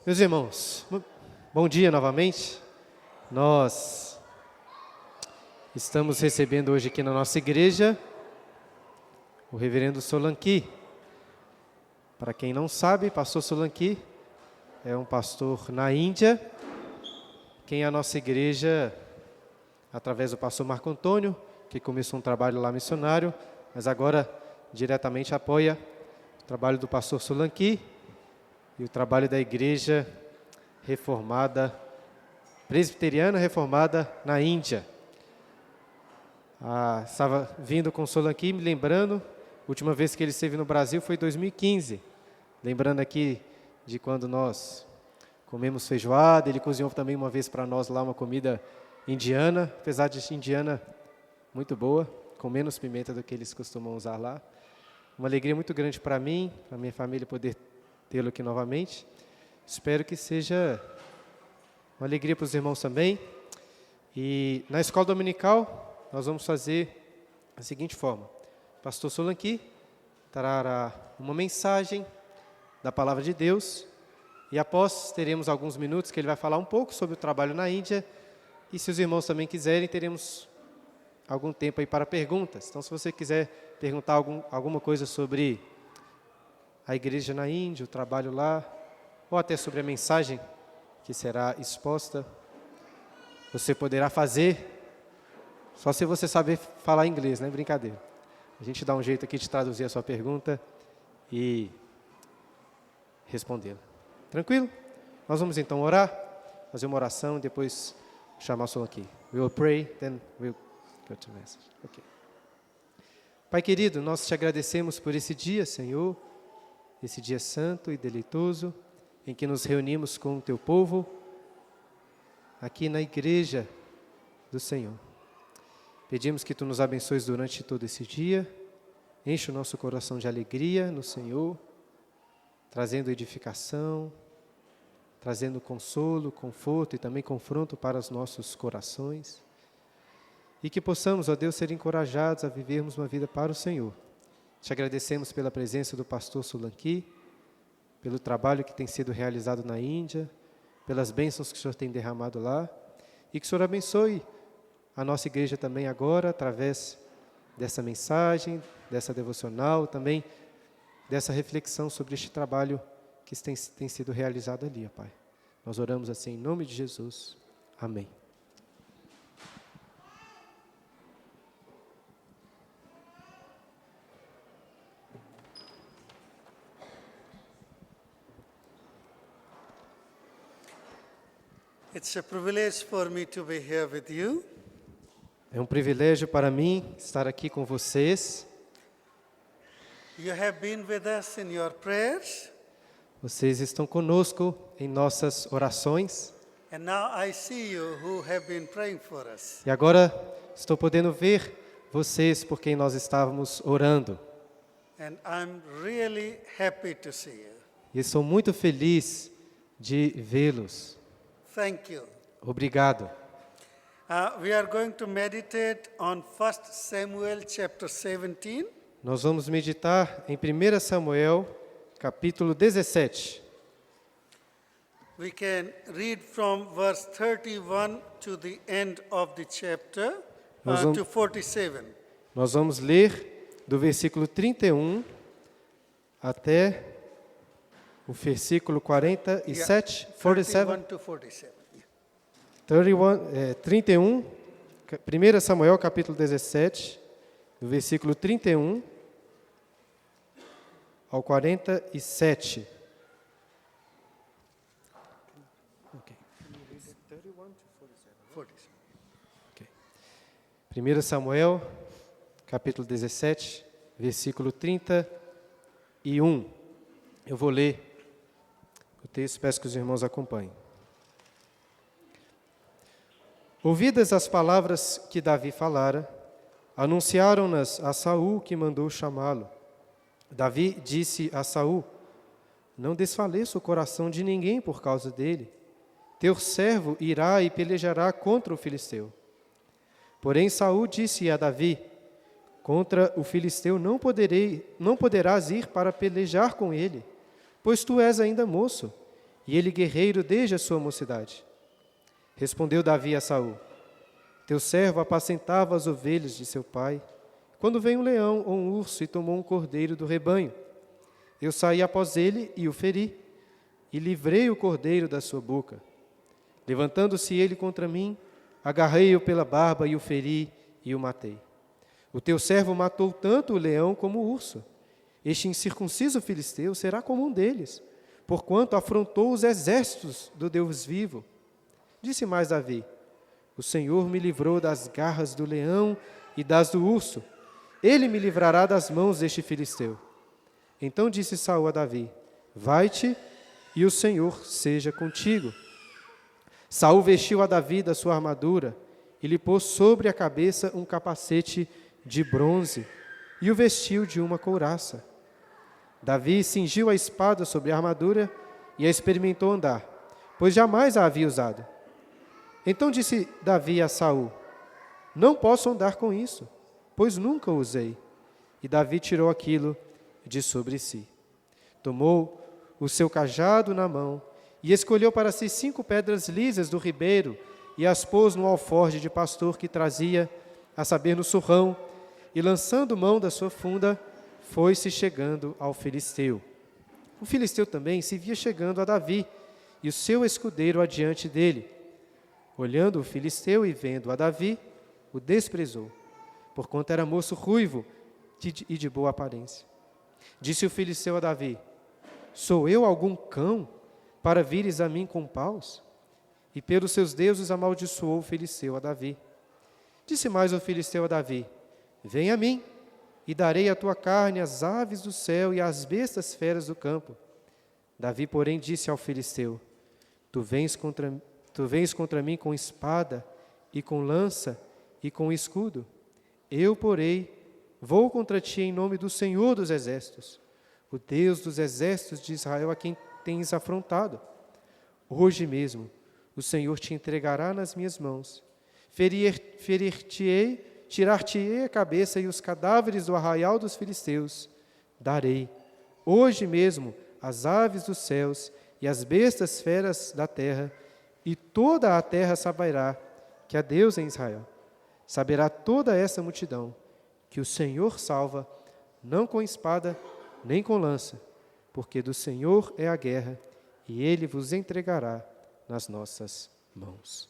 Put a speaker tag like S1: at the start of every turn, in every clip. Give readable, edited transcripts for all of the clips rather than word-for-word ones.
S1: Meus irmãos, bom dia novamente. Nós estamos recebendo hoje aqui na nossa igreja o reverendo Solanqui. Para quem não sabe, pastor Solanqui é um pastor na Índia, quem é a nossa igreja, através do pastor Marco Antônio, que começou um trabalho lá missionário, mas agora diretamente apoia o trabalho do pastor Solanqui e o trabalho da igreja reformada, presbiteriana reformada na Índia. Estava vindo com o Solanqui, me lembrando, a última vez que ele esteve no Brasil foi em 2015. Lembrando aqui de quando nós comemos feijoada, ele cozinhou também uma vez para nós lá uma comida indiana, apesar de indiana muito boa, com menos pimenta do que eles costumam usar lá. Uma alegria muito grande para mim, para minha família poder tê-lo aqui novamente. Espero que seja uma alegria para os irmãos também. E na escola dominical, nós vamos fazer da seguinte forma. O pastor Solanqui trará uma mensagem da palavra de Deus. E após, teremos alguns minutos que ele vai falar um pouco sobre o trabalho na Índia. E se os irmãos também quiserem, teremos algum tempo aí para perguntas. Então, se você quiser perguntar alguma coisa sobre a igreja na Índia, o trabalho lá, ou até sobre a mensagem que será exposta, você poderá fazer, só se você saber falar inglês, né? Brincadeira. A gente dá um jeito aqui de traduzir a sua pergunta e respondê-la. Tranquilo? Nós vamos então orar, fazer uma oração e depois chamar o som aqui. We will pray, then we'll go to message. Okay. Pai querido, nós te agradecemos por esse dia, Senhor, esse dia santo e deleitoso, em que nos reunimos com o teu povo, aqui na igreja do Senhor. Pedimos que tu nos abençoes durante todo esse dia, enche o nosso coração de alegria no Senhor, trazendo edificação, trazendo consolo, conforto e também confronto para os nossos corações. E que possamos, ó Deus, ser encorajados a vivermos uma vida para o Senhor. Te agradecemos pela presença do pastor Solanqui, pelo trabalho que tem sido realizado na Índia, pelas bênçãos que o Senhor tem derramado lá, e que o Senhor abençoe a nossa igreja também agora, através dessa mensagem, dessa devocional, também dessa reflexão sobre este trabalho que tem sido realizado ali, ó Pai. Nós oramos assim em nome de Jesus. Amém.
S2: It's a privilege for me to be here with you.
S1: É um privilégio para mim estar aqui com vocês.
S2: You have been with us in your prayers,
S1: Vocês estão conosco em nossas orações.
S2: and now I see you who have been praying for us.
S1: E agora estou podendo ver vocês por quem nós estávamos orando.
S2: And I'm really happy to see you.
S1: E estou muito feliz de vê-los.
S2: Thank you.
S1: Obrigado.
S2: We are going to meditate on 1 Samuel chapter 17.
S1: Nós vamos meditar em 1 Samuel, capítulo 17.
S2: We can read from verse 31 to the end of the chapter,
S1: Nós vamos-
S2: to 47.
S1: Nós vamos ler do versículo 31 até o versículo 47, 47,
S2: 31 to 47.
S1: 31, 1 Samuel, capítulo 17, do versículo 31 ao 47. Ok. 1 Samuel, capítulo 17, versículo 31. Eu vou ler o texto, peço que os irmãos acompanhem. Ouvidas as palavras que Davi falara, anunciaram-nas a Saul, que mandou chamá-lo. Davi disse a Saul: não desfaleça o coração de ninguém por causa dele. Teu servo irá e pelejará contra o filisteu. Porém Saul disse a Davi: contra o filisteu não poderás ir para pelejar com ele, pois tu és ainda moço, e ele guerreiro desde a sua mocidade. Respondeu Davi a Saul: teu servo apacentava as ovelhas de seu pai, quando veio um leão ou um urso e tomou um cordeiro do rebanho. Eu saí após ele e o feri, e livrei o cordeiro da sua boca. Levantando-se ele contra mim, agarrei-o pela barba e o feri e o matei. O teu servo matou tanto o leão como o urso. Este incircunciso filisteu será como um deles, porquanto afrontou os exércitos do Deus vivo. Disse mais Davi: o Senhor me livrou das garras do leão e das do urso. Ele me livrará das mãos deste filisteu. Então disse Saul a Davi: vai-te, e o Senhor seja contigo. Saul vestiu a Davi da sua armadura e lhe pôs sobre a cabeça um capacete de bronze e o vestiu de uma couraça. Davi cingiu a espada sobre a armadura e a experimentou andar, pois jamais a havia usado. Então disse Davi a Saul: não posso andar com isso, pois nunca o usei. E Davi tirou aquilo de sobre si. Tomou o seu cajado na mão e escolheu para si 5 pedras lisas do ribeiro e as pôs no alforje de pastor que trazia, a saber, no surrão, e lançando mão da sua funda, foi-se chegando ao filisteu. O filisteu também se via chegando a Davi, e o seu escudeiro adiante dele. Olhando o filisteu e vendo a Davi, o desprezou, porquanto era moço ruivo e de boa aparência. Disse o filisteu a Davi: sou eu algum cão, para vires a mim com paus? E pelos seus deuses amaldiçoou o filisteu a Davi. Disse mais o filisteu a Davi: vem a mim, e darei a tua carne às aves do céu e às bestas feras do campo. Davi, porém, disse ao filisteu: tu vens contra mim com espada, e com lança, e com escudo. Eu, porém, vou contra ti em nome do Senhor dos Exércitos, o Deus dos exércitos de Israel, a quem tens afrontado. Hoje mesmo o Senhor te entregará nas minhas mãos. Ferir-te-ei, tirar-te-ei a cabeça e os cadáveres do arraial dos filisteus. Darei, hoje mesmo, as aves dos céus e as bestas feras da terra, e toda a terra saberá que há Deus em Israel. Saberá toda essa multidão que o Senhor salva, não com espada, nem com lança, porque do Senhor é a guerra, e Ele vos entregará nas nossas mãos.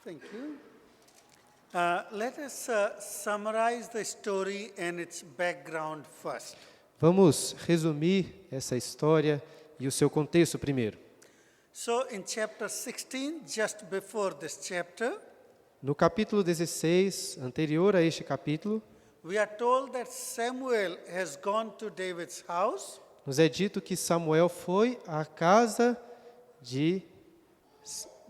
S2: Thank you. Let us summarize the story and its background first.
S1: Vamos resumir essa história e o seu contexto primeiro.
S2: So in chapter 16, just before this chapter,
S1: No capítulo 16, anterior a este capítulo,
S2: we are told that Samuel has gone to David's house
S1: nos é dito que Samuel foi à casa de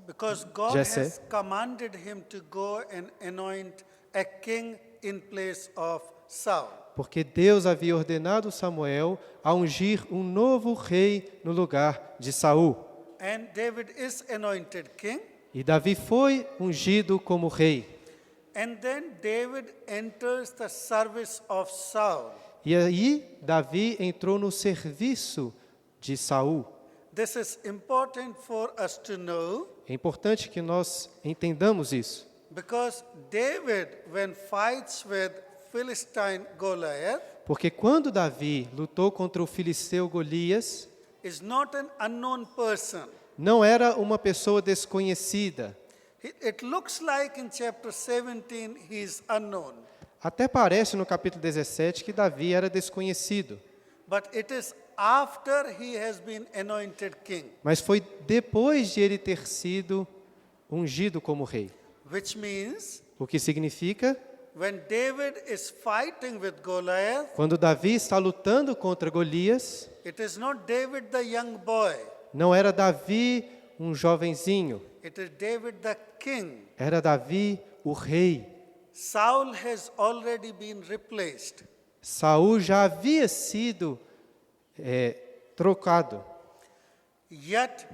S2: because God
S1: Jesse.
S2: has commanded him to go and anoint a king in place of Saul.
S1: porque Deus havia ordenado Samuel a ungir um novo rei no lugar de Saul.
S2: And David is anointed king.
S1: E Davi foi ungido como rei.
S2: And then David enters the service of Saul.
S1: E aí Davi entrou no serviço de Saul.
S2: This is important for us to know
S1: É importante que nós entendamos isso,
S2: because David, when fights with Philistine Goliath,
S1: porque quando Davi lutou contra o filisteu Golias,
S2: is not an unknown person.
S1: não era uma pessoa desconhecida.
S2: It looks like in chapter 17 he is unknown,
S1: Até parece no capítulo 17 que Davi era desconhecido,
S2: but it is after he has been anointed king,
S1: mas foi depois de ele ter sido ungido como rei.
S2: which means
S1: O que significa,
S2: when David is fighting with Goliath,
S1: quando Davi está lutando contra Golias,
S2: it is not David the young boy,
S1: não era Davi um jovenzinho,
S2: it is David the king.
S1: era Davi o rei.
S2: Saul has already been replaced.
S1: Saul já havia sido trocado.
S2: Yet,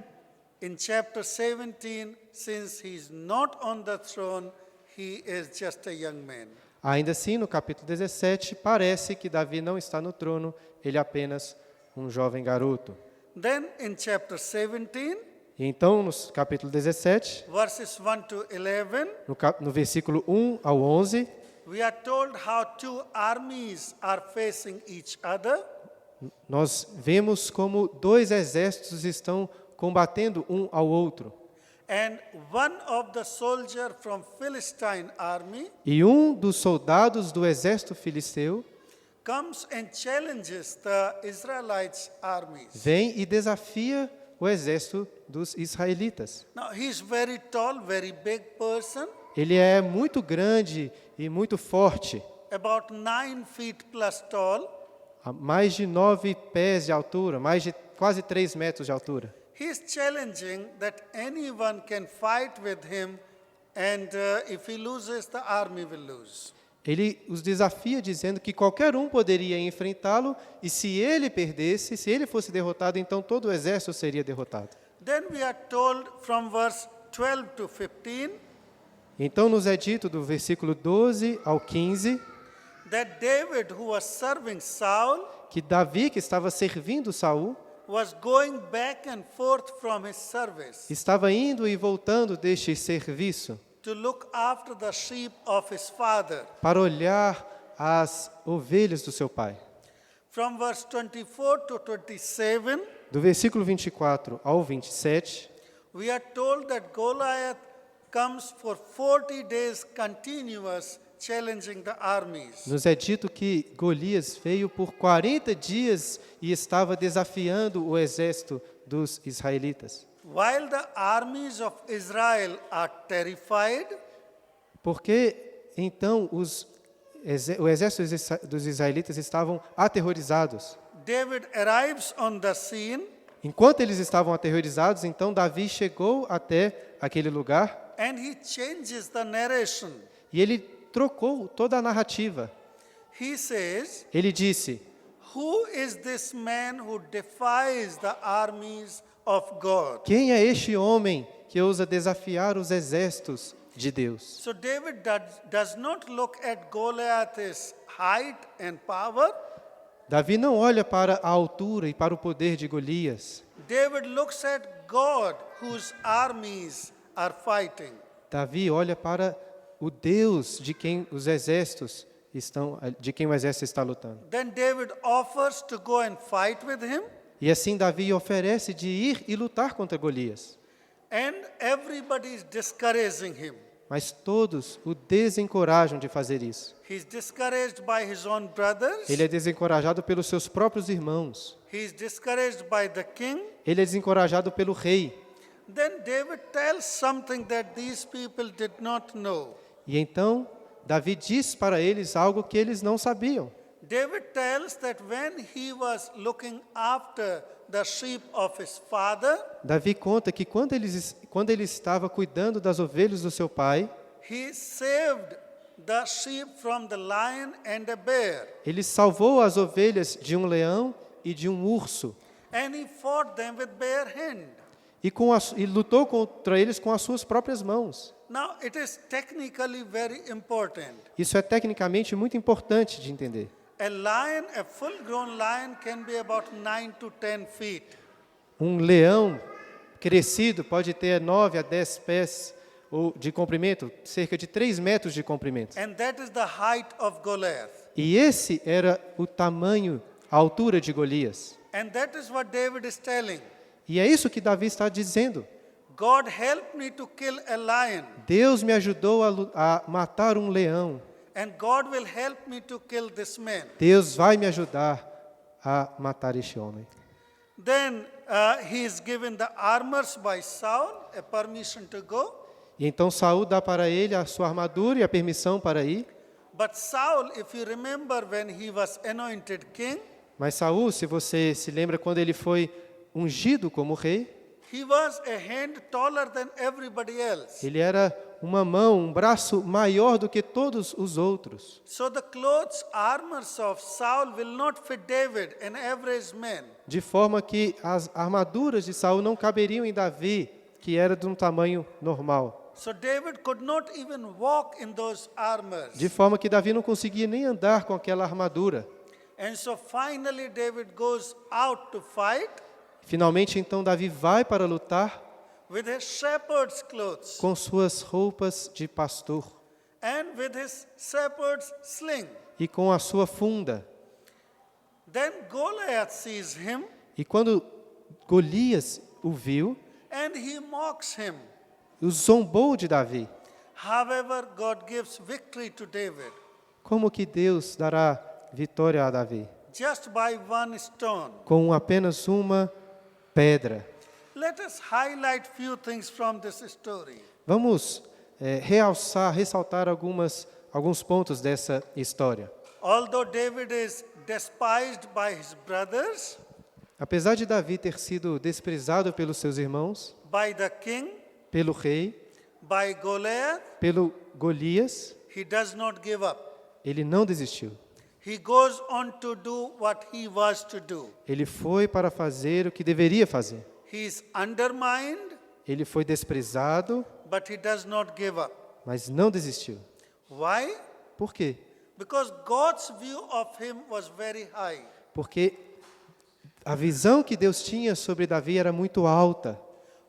S2: in chapter 17, since he is not on the throne, he is just a young man.
S1: Ainda assim, no capítulo 17, parece que Davi não está no trono, ele é apenas um jovem garoto.
S2: Then in chapter 17,
S1: E então, no capítulo 17,
S2: verses 1 to 11,
S1: no versículo 1 ao 11,
S2: we are told how two armies are facing each other.
S1: nós vemos como dois exércitos estão combatendo um ao outro.
S2: And one of the soldier from Philistine army
S1: E um dos soldados do exército filisteu
S2: comes and challenges the Israelites' armies.
S1: vem e desafia o exército dos israelitas.
S2: Now he's very tall, very big person,
S1: Ele é muito grande e muito forte,
S2: about 9 feet plus tall.
S1: a mais de 9 pés de altura, mais de quase 3 metros de altura.
S2: He's challenging that anyone can fight with him, and if he loses, the army will lose.
S1: Ele os desafia dizendo que qualquer um poderia enfrentá-lo e se ele perdesse, se ele fosse derrotado, então todo o exército seria derrotado.
S2: Then we are told from verse 12 to 15
S1: Então nos é dito do versículo 12 ao 15
S2: that David, who was serving Saul,
S1: que Davi, que estava servindo Saul,
S2: was going back and forth from his service
S1: estava indo e voltando deste serviço
S2: to look after the sheep of his father.
S1: para olhar as ovelhas do seu pai.
S2: From verse 24 to 27,
S1: Do versículo 24 ao 27,
S2: we are told that Goliath comes for 40 days continuous, challenging the armies.
S1: nos é dito que Golias veio por 40 dias e estava desafiando o exército dos israelitas.
S2: While the armies of Israel are terrified,
S1: Porque então o exército dos israelitas estavam aterrorizados.
S2: David arrives on the scene
S1: Enquanto eles estavam aterrorizados, então Davi chegou até aquele lugar
S2: and he changes the narration.
S1: e ele trocou toda a narrativa.
S2: He says,
S1: Ele disse:
S2: "Who is this man who defies the armies of God?"
S1: quem é este homem que ousa desafiar os exércitos de Deus?
S2: So David does not look at Goliath's height and power.
S1: Davi não olha para a altura e para o poder de Golias.
S2: David looks at God, whose armies are fighting.
S1: Davi olha para o Deus de quem o exército está lutando.
S2: Then David offers to go and fight with him,
S1: E assim Davi oferece de ir e lutar contra Golias.
S2: and everybody is discouraging him.
S1: Mas todos o desencorajam de fazer isso.
S2: He's discouraged by his own brothers.
S1: Ele é desencorajado pelos seus próprios irmãos.
S2: He's discouraged by the king.
S1: Ele é desencorajado pelo rei.
S2: Then David tells something that these people did not know.
S1: E então Davi diz para eles algo que eles não sabiam.
S2: David tells that when he was looking after the sheep of his father,
S1: Davi conta que quando ele estava cuidando das ovelhas do seu pai,
S2: he saved the sheep from the lion and a bear,
S1: ele salvou as ovelhas de um leão e de um urso.
S2: and he fought them with bare hand.
S1: E lutou contra eles com as suas próprias mãos.
S2: Now, it is technically very important.
S1: Isso é tecnicamente muito importante de entender.
S2: A lion, a full-grown lion, can be about 9 to 10 feet.
S1: Um leão crescido pode ter 9 a 10 pés de comprimento, cerca de 3 metros de comprimento.
S2: And that is the height of Goliath.
S1: E esse era o tamanho, a altura de Golias.
S2: And that is what David is telling.
S1: E é isso que Davi está dizendo.
S2: God help me to kill a lion,
S1: Deus me ajudou a matar um leão.
S2: and God will help me to kill this man.
S1: Deus vai me ajudar a matar este homem.
S2: Then he is given the armors by Saul, a permission to go.
S1: E então Saul dá para ele a sua armadura e a permissão para ir.
S2: But Saul, if you remember when he was anointed king,
S1: Mas Saul, se você se lembra quando ele foi ungido como rei,
S2: he was a hand taller than everybody else.
S1: ele era uma mão, um braço maior do que todos os outros.
S2: So the clothes, armors of Saul will not fit David, an average man.
S1: De forma que as armaduras de Saul não caberiam em Davi, que era de um tamanho normal.
S2: So David could not even walk in those armors.
S1: De forma que Davi não conseguia nem andar com aquela armadura.
S2: And so finally David goes out to fight.
S1: Finalmente, então, Davi vai para lutar
S2: with his shepherd's clothes
S1: com suas roupas de pastor
S2: and with his shepherd's sling.
S1: e com a sua funda.
S2: Then Goliath sees him
S1: E quando Golias o viu,
S2: and he mocks him.
S1: o zombou de Davi.
S2: However, God gives victory to David
S1: Como que Deus dará vitória a Davi?
S2: just by one stone.
S1: Com apenas uma pedra.
S2: Let us highlight few things from this story.
S1: Vamos ressaltar alguns pontos dessa história.
S2: Although David is despised by his brothers,
S1: Apesar de Davi ter sido desprezado pelos seus irmãos,
S2: by the king,
S1: pelo rei,
S2: by Goliath,
S1: pelo Golias,
S2: he does not give up.
S1: ele não desistiu.
S2: He goes on to do what he was to do.
S1: Ele foi para fazer o que deveria fazer.
S2: He is undermined,
S1: Ele foi desprezado,
S2: but he does not give up.
S1: mas não desistiu.
S2: Why?
S1: Por quê?
S2: Because God's view of him was very high.
S1: Porque a visão que Deus tinha sobre Davi era muito alta.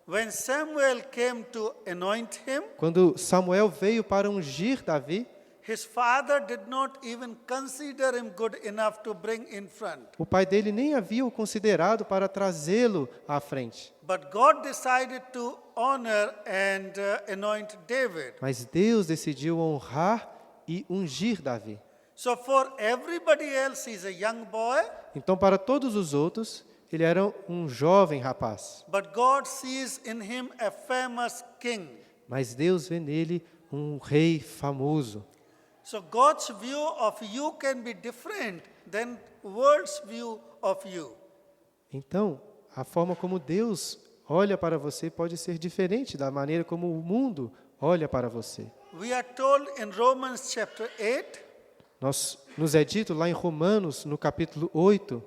S2: When Samuel came to anoint him,
S1: Quando Samuel veio para ungir Davi,
S2: his father did not even consider him good enough to bring in front.
S1: o pai dele nem havia o considerado para trazê-lo à frente.
S2: But God decided to honor and anoint David.
S1: Mas Deus decidiu honrar e ungir Davi.
S2: So for everybody else, he's a young boy,
S1: Então, para todos os outros, ele era um jovem rapaz.
S2: but God sees in him a famous king.
S1: Mas Deus vê nele um rei famoso.
S2: So God's view of you can be different than world's view of you.
S1: Então, a forma como Deus olha para você pode ser diferente da maneira como o mundo olha para você.
S2: We are told in Romans chapter 8
S1: Nos é dito lá em Romanos, no capítulo 8,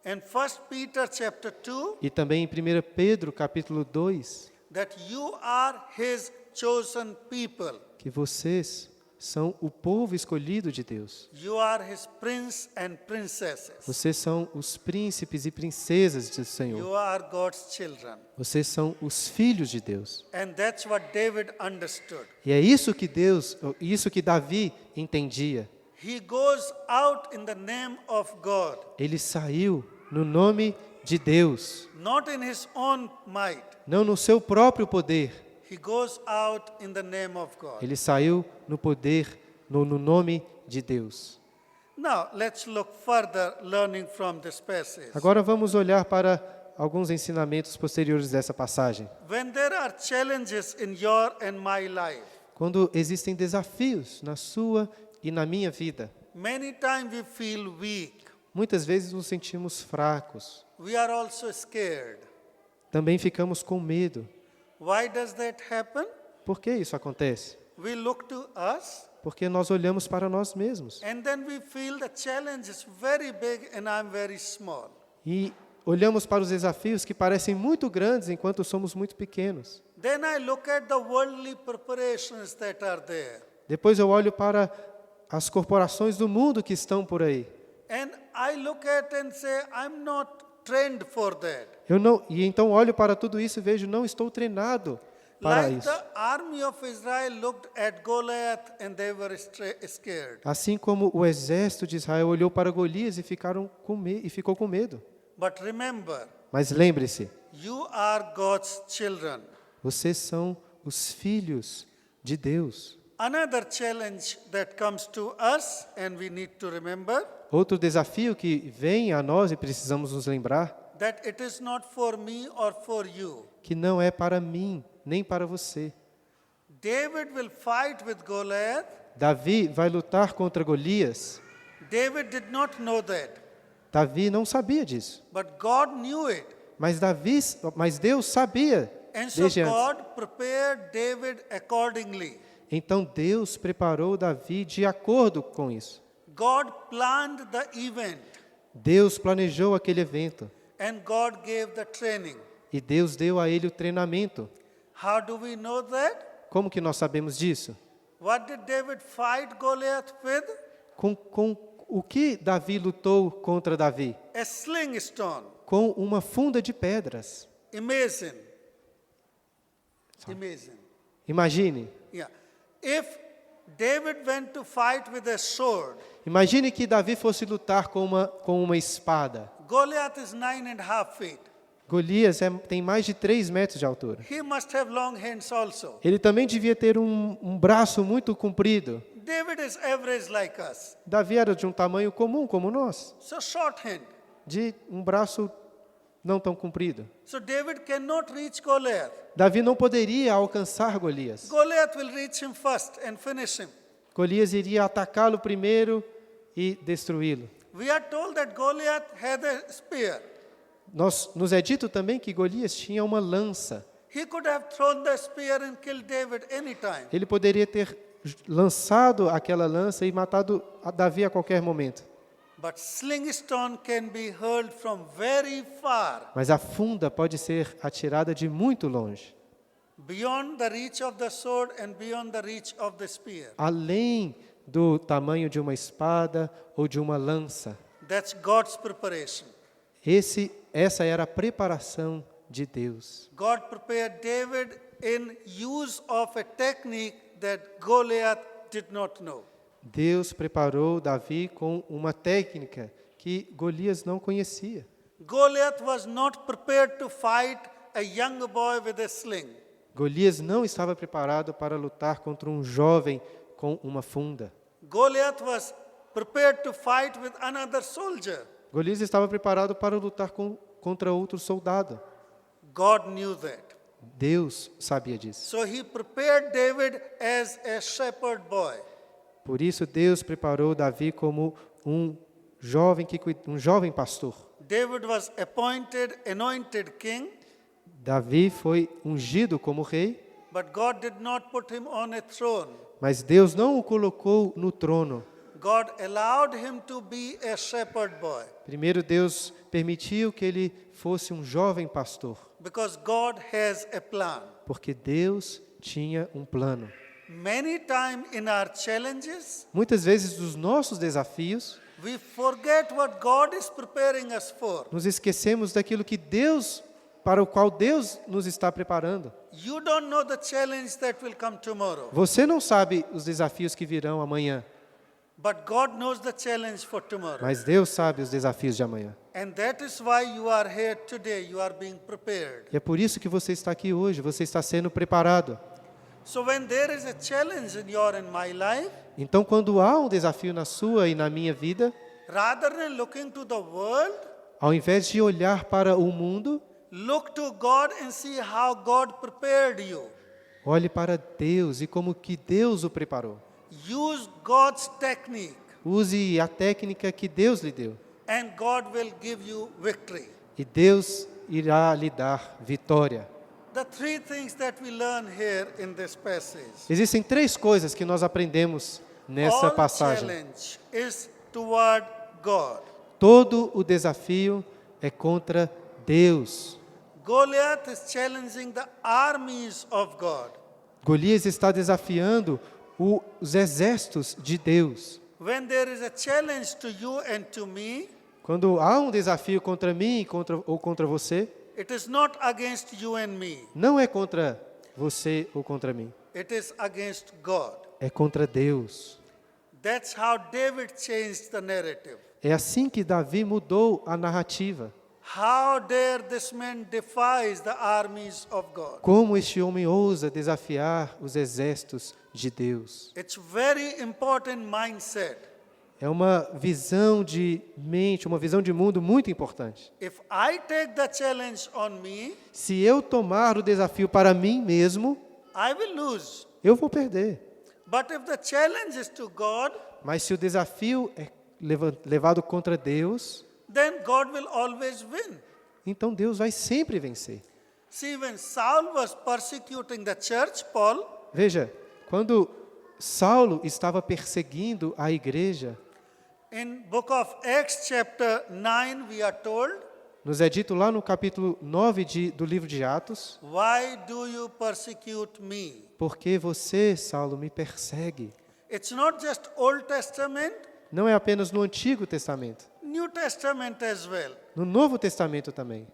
S2: and 1 Peter chapter 2
S1: e também em 1 Pedro, capítulo 2,
S2: that you are his chosen people.
S1: que vocês são o povo escolhido de Deus.
S2: You are his prince and princesses.
S1: Vocês são os príncipes e princesas do Senhor.
S2: You are God's children.
S1: Vocês são os filhos de Deus.
S2: And that's what David understood.
S1: E é isso que Davi entendia.
S2: He goes out in the name of God,
S1: Ele saiu no nome de Deus,
S2: not in his own might.
S1: não no seu próprio poder.
S2: He goes out in the name of God.
S1: Ele saiu no poder, no nome de Deus.
S2: Now, let's look further learning from this passage.
S1: Agora vamos olhar para alguns ensinamentos posteriores dessa passagem.
S2: When there are challenges in your and my life,
S1: Quando existem desafios na sua e na minha vida,
S2: many times we feel weak.
S1: muitas vezes nos sentimos fracos.
S2: We are also scared.
S1: Também ficamos com medo.
S2: Why does that happen?
S1: Por que isso acontece?
S2: We look to us
S1: Porque nós olhamos para nós mesmos.
S2: and then we feel the challenge is very big and I'm very small.
S1: E olhamos para os desafios que parecem muito grandes enquanto somos muito pequenos.
S2: Then I look at the worldly preparations that are there.
S1: Depois eu olho para as corporações do mundo que estão por aí.
S2: And I look at and say, I'm not trained for that.
S1: E então olho para tudo isso e vejo, não estou treinado para
S2: Like
S1: isso.
S2: the army of Israel looked at Goliath and they were scared.
S1: Assim como o exército de Israel olhou para Golias e ficou com medo.
S2: But remember,
S1: Mas lembre-se,
S2: you are God's children.
S1: vocês são os filhos de Deus.
S2: Another challenge that comes to us and we need to remember
S1: Outro desafio que vem a nós e precisamos nos lembrar,
S2: that it is not for me or for you.
S1: que não é para mim, nem para você.
S2: David will fight with Goliath.
S1: Davi vai lutar contra Golias.
S2: David did not know that,
S1: Davi não sabia disso.
S2: but God knew it.
S1: Mas Deus sabia
S2: And so
S1: desde antes.
S2: God prepared David accordingly.
S1: Então Deus preparou Davi de acordo com isso.
S2: God planned the event
S1: Deus planejou aquele evento
S2: and God gave the training.
S1: e Deus deu a ele o treinamento.
S2: How do we know that?
S1: Como que nós sabemos disso?
S2: What did David fight Goliath with?
S1: Com o que Davi lutou contra Davi?
S2: A sling stone.
S1: com uma funda de pedras.
S2: Imagine. Imagine.
S1: Imagine.
S2: Yeah. If David went to fight with a sword,
S1: Imagine que Davi fosse lutar com uma espada.
S2: Goliath is 9.5 feet.
S1: Golias tem mais de 3 metros de altura.
S2: He must have long hands also.
S1: Ele também devia ter um braço muito comprido.
S2: David is average like us.
S1: Davi era de um tamanho comum como nós,
S2: So short hand.
S1: de um braço não tão comprido.
S2: So David cannot reach Goliath.
S1: Davi não poderia alcançar Golias.
S2: Goliath will reach him first and finish him.
S1: Golias iria atacá-lo primeiro e destruí-lo.
S2: We are told that Goliath had a spear.
S1: Nos é dito também que Golias tinha uma lança.
S2: He could have thrown the spear and killed David anytime.
S1: Ele poderia ter lançado aquela lança e matado a Davi a qualquer momento.
S2: But sling stone can be hurled from very far,
S1: Mas a funda pode ser atirada de muito longe,
S2: beyond the reach of the sword and beyond the reach of the spear.
S1: além do tamanho de uma espada ou de uma lança.
S2: That's God's preparation.
S1: Essa era a preparação de Deus.
S2: God prepared David in use of a technique that Goliath did not know.
S1: Deus preparou Davi com uma técnica que Golias não conhecia.
S2: Goliath was not prepared to fight a young boy with a sling.
S1: Golias não estava preparado para lutar contra um jovem com uma funda.
S2: Goliath was prepared to fight with another soldier.
S1: Golias estava preparado para lutar contra outro soldado.
S2: God knew that.
S1: Deus sabia disso.
S2: So he prepared David as a shepherd boy.
S1: Por isso Deus preparou Davi como um jovem pastor.
S2: David was anointed king,
S1: Davi foi ungido como rei,
S2: but God did not put him on a throne.
S1: mas Deus não o colocou no trono.
S2: God allowed him to be a shepherd boy
S1: Primeiro Deus permitiu que ele fosse um jovem pastor,
S2: because God has a plan.
S1: porque Deus tinha um plano.
S2: Many times in our challenges,
S1: Muitas vezes dos nossos desafios,
S2: we forget what God is preparing us for.
S1: nos esquecemos daquilo para o qual Deus nos está preparando.
S2: You don't know the challenge that will come tomorrow,
S1: Você não sabe os desafios que virão amanhã,
S2: but God knows the challenge for tomorrow.
S1: mas Deus sabe os desafios de amanhã.
S2: And that is why you are here today. You are being prepared.
S1: E é por isso que você está aqui hoje, você está sendo preparado.
S2: So when there is a challenge in your and my life,
S1: Então, quando há um desafio na sua e na minha vida,
S2: rather than looking to the world,
S1: ao invés de olhar para o mundo,
S2: look to God and see how God prepared you.
S1: olhe para Deus e como que Deus o preparou.
S2: Use God's technique
S1: Use a técnica que Deus lhe deu.
S2: and God will give you victory.
S1: E Deus irá lhe dar vitória.
S2: The three things that we learn here in this passage.
S1: Existem 3 coisas que nós aprendemos nessa
S2: All
S1: passagem.
S2: challenge is toward God.
S1: Todo o desafio é contra Deus.
S2: Goliath is challenging the armies of God.
S1: Golias está desafiando os exércitos de Deus.
S2: When there is a challenge to you and to me,
S1: Quando há um desafio contra mim ou contra você,
S2: it is not against you and me.
S1: não é contra você ou contra mim.
S2: It is against God.
S1: É contra Deus.
S2: That's how David changed the narrative.
S1: É assim que Davi mudou a narrativa.
S2: How dare this man defies the armies of God?
S1: Como este homem ousa desafiar os exércitos de Deus?
S2: It's very important mindset.
S1: É uma visão de mente, uma visão de mundo muito importante.
S2: If I take the challenge on me,
S1: Se eu tomar o desafio para mim mesmo,
S2: I will lose.
S1: eu vou perder.
S2: But if the challenge is to God,
S1: Mas se o desafio é levado contra Deus,
S2: then God will always win.
S1: então Deus vai sempre vencer.
S2: See, when Saul was persecuting the church, Paul,
S1: Veja, quando Saulo estava perseguindo a igreja,
S2: in book of Acts chapter 9, we are told,
S1: nos é dito lá no capítulo 9 do livro de Atos,
S2: why do you persecute me?
S1: porque você, Saulo, me persegue.
S2: It's not just Old Testament,
S1: Não é apenas no Antigo Testamento.
S2: New Testament as well.
S1: No Novo Testamento também.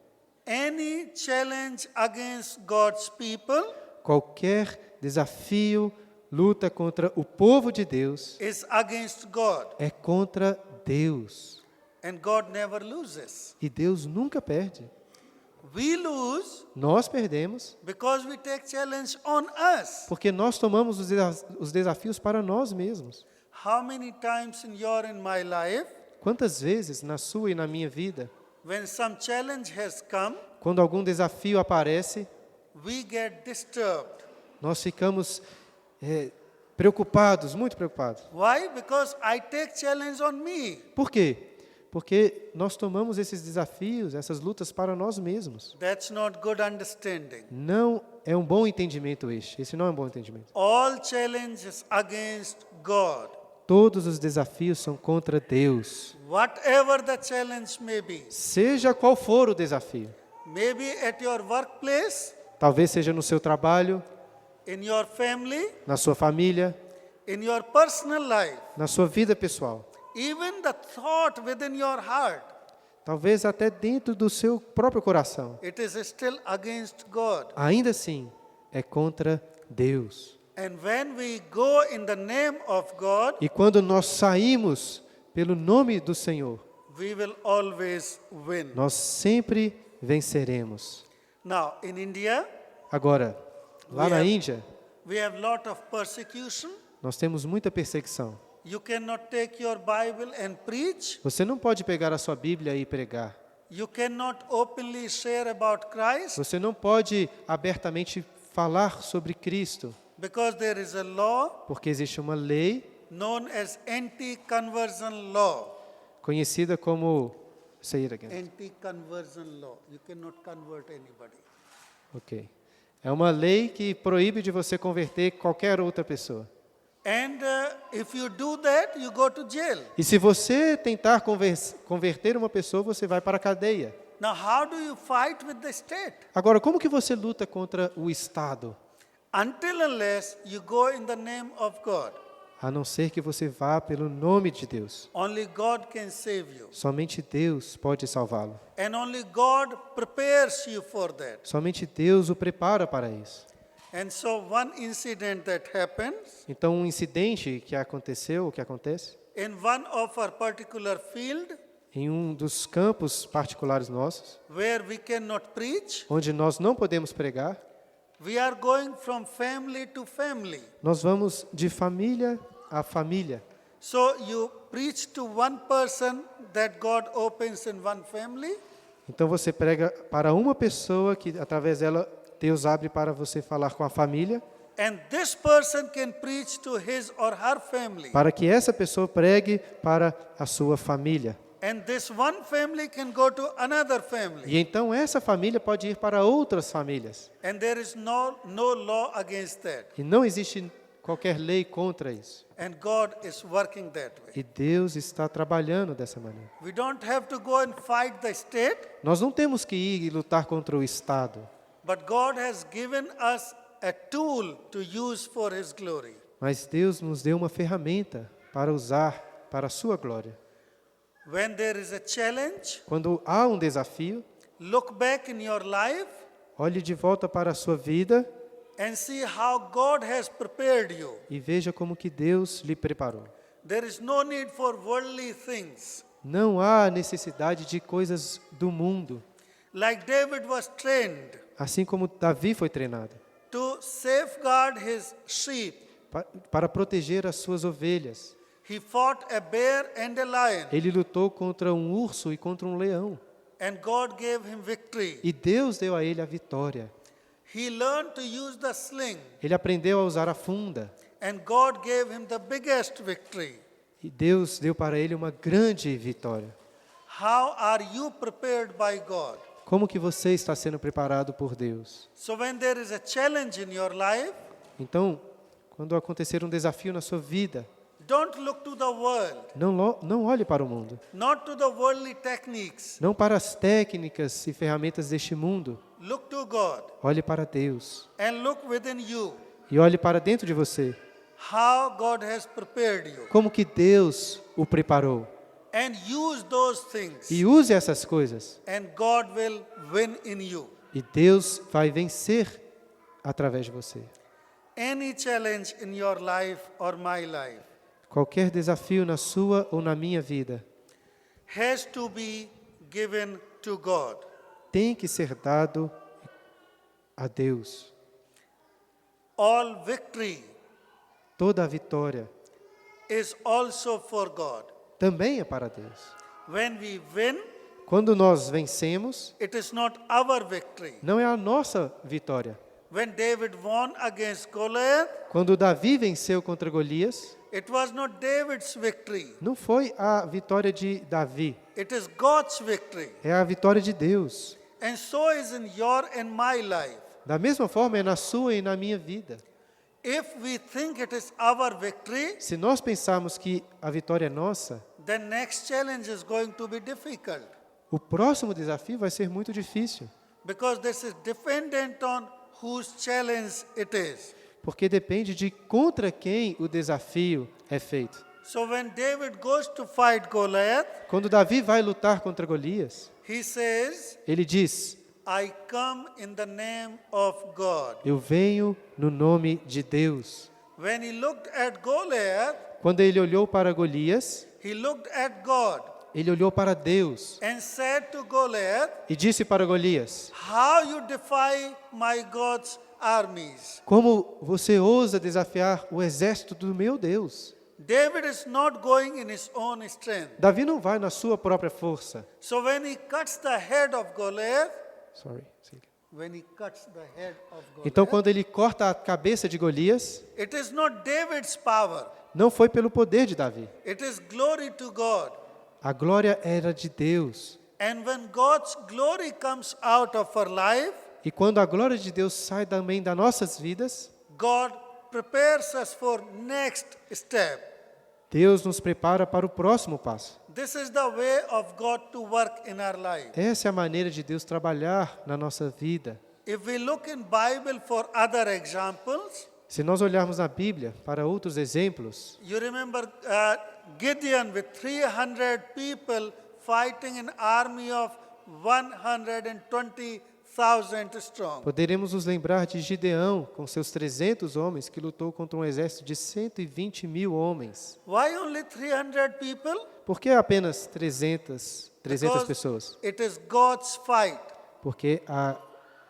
S2: Any challenge against God's people
S1: Qualquer desafio, luta contra o povo de Deus
S2: is against God,
S1: é contra Deus.
S2: and God never loses.
S1: E Deus nunca perde.
S2: We lose
S1: Nós perdemos
S2: because we take challenge on us.
S1: porque nós tomamos os desafios para nós mesmos.
S2: How many times in your and my life,
S1: Quantas vezes na sua e na minha vida,
S2: when some challenge has come,
S1: quando algum desafio aparece,
S2: we get disturbed.
S1: nós ficamos preocupados, muito preocupados.
S2: Why? Because I take challenge on me.
S1: Por quê? Porque nós tomamos esses desafios, essas lutas para nós mesmos.
S2: That's not good understanding.
S1: Não é um bom entendimento este. Esse não é um bom entendimento.
S2: All challenges against God.
S1: Todos os desafios são contra Deus.
S2: Whatever the challenge may be.
S1: Seja qual for o desafio.
S2: Maybe at your workplace,
S1: Talvez seja no seu trabalho,
S2: in your family,
S1: na sua família,
S2: in your personal life,
S1: na sua vida pessoal.
S2: even the thought within your heart,
S1: Talvez até dentro do seu próprio coração.
S2: it is still against God.
S1: Ainda assim, é contra Deus.
S2: And when we go in the name of God,
S1: E quando nós saímos pelo nome do Senhor,
S2: we will always win.
S1: nós sempre venceremos.
S2: Now, in India,
S1: Agora, lá na Índia,
S2: we have lot of persecution.
S1: nós temos muita perseguição.
S2: You cannot take your Bible and preach.
S1: Você não pode pegar a sua Bíblia e pregar.
S2: You cannot openly share about Christ
S1: Você não pode abertamente falar sobre Cristo,
S2: because there is a law
S1: porque existe uma lei
S2: known as anti-conversion law.
S1: conhecida como... Say it again.
S2: Anti-conversion law. You cannot convert anybody.
S1: Ok. É uma lei que proíbe de você converter qualquer outra pessoa.
S2: And if you do that, you go to jail.
S1: E se você tentar converter uma pessoa, você vai para a cadeia.
S2: Now, how do you fight with the state?
S1: Agora, como que você luta contra o Estado?
S2: Until unless you go in the name of God.
S1: A não ser que você vá pelo nome de Deus.
S2: Only God can save you.
S1: Somente Deus pode salvá-lo.
S2: And only God prepares you for that.
S1: Somente Deus o prepara para isso.
S2: And so one incident that happens
S1: Então, um incidente que aconteceu, que acontece,
S2: in one of our particular field
S1: em um dos campos particulares nossos,
S2: where we cannot preach,
S1: onde nós não podemos pregar,
S2: we are going from family to family.
S1: nós vamos de família a família.
S2: So you preach to one person that God opens in one family,
S1: Então você prega para uma pessoa que através dela Deus abre para você falar com a família,
S2: and this person can preach to his or her family.
S1: para que essa pessoa pregue para a sua família.
S2: And this one family can go to another family.
S1: E então essa família pode ir para outras famílias.
S2: And there is no law against that.
S1: E não existe qualquer lei contra isso.
S2: And God is working that way.
S1: E Deus está trabalhando dessa maneira.
S2: We don't have to go and fight the state,
S1: Nós não temos que ir e lutar contra o Estado.
S2: but God has given us a tool to use for His glory.
S1: Mas Deus nos deu uma ferramenta para usar para a sua glória.
S2: When there is a challenge,
S1: Quando há um desafio,
S2: look back in your life
S1: olhe de volta para a sua vida
S2: and see how God has prepared you.
S1: e veja como que Deus lhe preparou.
S2: There is no need for worldly things.
S1: Não há necessidade de coisas do mundo.
S2: Like David was trained
S1: Assim como Davi foi treinado
S2: to safeguard his sheep.
S1: para proteger as suas ovelhas.
S2: He fought a bear and a lion,
S1: Ele lutou contra um urso e contra um leão.
S2: and God gave him victory.
S1: E Deus deu a ele a vitória.
S2: He learned to use the sling,
S1: Ele aprendeu a usar a funda.
S2: and God gave him the biggest victory.
S1: E Deus deu para ele uma grande vitória.
S2: How are you prepared by God?
S1: Como que você está sendo preparado por Deus?
S2: So when there is a challenge in your life,
S1: Então, quando acontecer um desafio na sua vida,
S2: don't look to the world,
S1: não olhe para o mundo.
S2: not to the worldly techniques.
S1: Não para as técnicas e ferramentas deste mundo.
S2: Look to God
S1: Olhe para Deus.
S2: and look within you
S1: E olhe para dentro de você.
S2: how God has prepared you.
S1: Como que Deus o preparou.
S2: and use those things,
S1: E use essas coisas.
S2: and God will win in you.
S1: E Deus vai vencer através de você.
S2: Any challenge in your life or my life
S1: Qualquer desafio na sua ou na minha vida
S2: has to be given to God.
S1: tem que ser dado a Deus.
S2: All victory
S1: Toda a vitória
S2: is also for God.
S1: também é para Deus.
S2: When we win,
S1: Quando nós vencemos,
S2: it is not our victory.
S1: não é a nossa vitória.
S2: When David won against Goliath,
S1: Quando Davi venceu contra Golias,
S2: it was not David's victory.
S1: não foi a vitória de Davi,
S2: It is God's victory.
S1: é a vitória de Deus.
S2: And so is in your and my life.
S1: Da mesma forma é na sua e na minha vida.
S2: If we think it is our victory,
S1: Se nós pensarmos que a vitória é nossa,
S2: then next challenge is going to be difficult,
S1: o próximo desafio vai ser muito difícil,
S2: because this is dependent on whose challenge it is.
S1: porque depende de contra quem o desafio é feito.
S2: So when David goes to fight Goliath,
S1: Quando Davi vai lutar contra Golias,
S2: he says,
S1: ele diz:
S2: I come in the name of God.
S1: eu venho no nome de Deus.
S2: When he looked at Goliath,
S1: Quando ele olhou para Golias,
S2: he looked at God
S1: ele olhou para Deus
S2: and said to Goliath,
S1: e disse para Golias:
S2: how you defy my God's armies?
S1: como você ousa desafiar o exército do meu Deus?
S2: David is not going in his own strength.
S1: Davi não vai na sua própria força.
S2: So when he cuts the head of Goliath,
S1: Então,
S2: Então,
S1: quando ele corta a cabeça de Golias,
S2: it is not David's power.
S1: não foi pelo poder de Davi.
S2: It is glory to God.
S1: A glória era de Deus.
S2: And when God's glory comes out of our life,
S1: E quando a glória de Deus sai também das nossas vidas,
S2: God prepares us for next step.
S1: Deus nos prepara para o próximo passo.
S2: This is the way of God to work in our life.
S1: Essa é a maneira de Deus trabalhar na nossa vida.
S2: If we look in Bible for other examples,
S1: Se nós olharmos na Bíblia para outros exemplos,
S2: you remember Gideon with 300 people fighting an army of 120,000 strong.
S1: poderemos nos lembrar de Gideão, com seus 300 homens, que lutou contra um exército de 120 mil homens.
S2: Why only 300 people?
S1: Por que apenas 300
S2: Because
S1: pessoas?
S2: it is God's fight.
S1: Porque a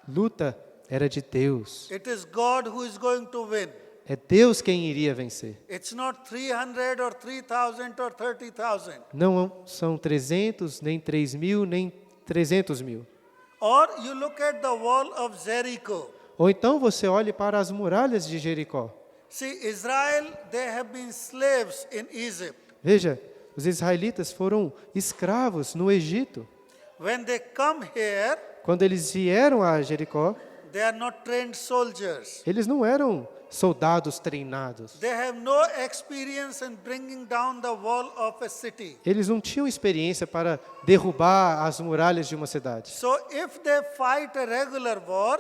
S1: luta era de Deus.
S2: It is God who is going to win.
S1: É Deus quem iria vencer.
S2: It's not 300 or 3,000 or 30,000.
S1: Não são 300, nem 3 mil, nem 300 mil.
S2: Or you look at the wall of Jericho.
S1: Ou então você olhe para as muralhas de Jericó.
S2: See, Israel, they have been slaves in Egypt.
S1: Veja, os israelitas foram escravos no Egito.
S2: When they come here,
S1: Quando eles vieram a Jericó,
S2: they are not trained soldiers.
S1: eles não eram soldados treinados.
S2: They have no experience in bringing down the wall of a city.
S1: Eles não tinham experiência para derrubar as muralhas de uma cidade.
S2: So if they fight a regular war,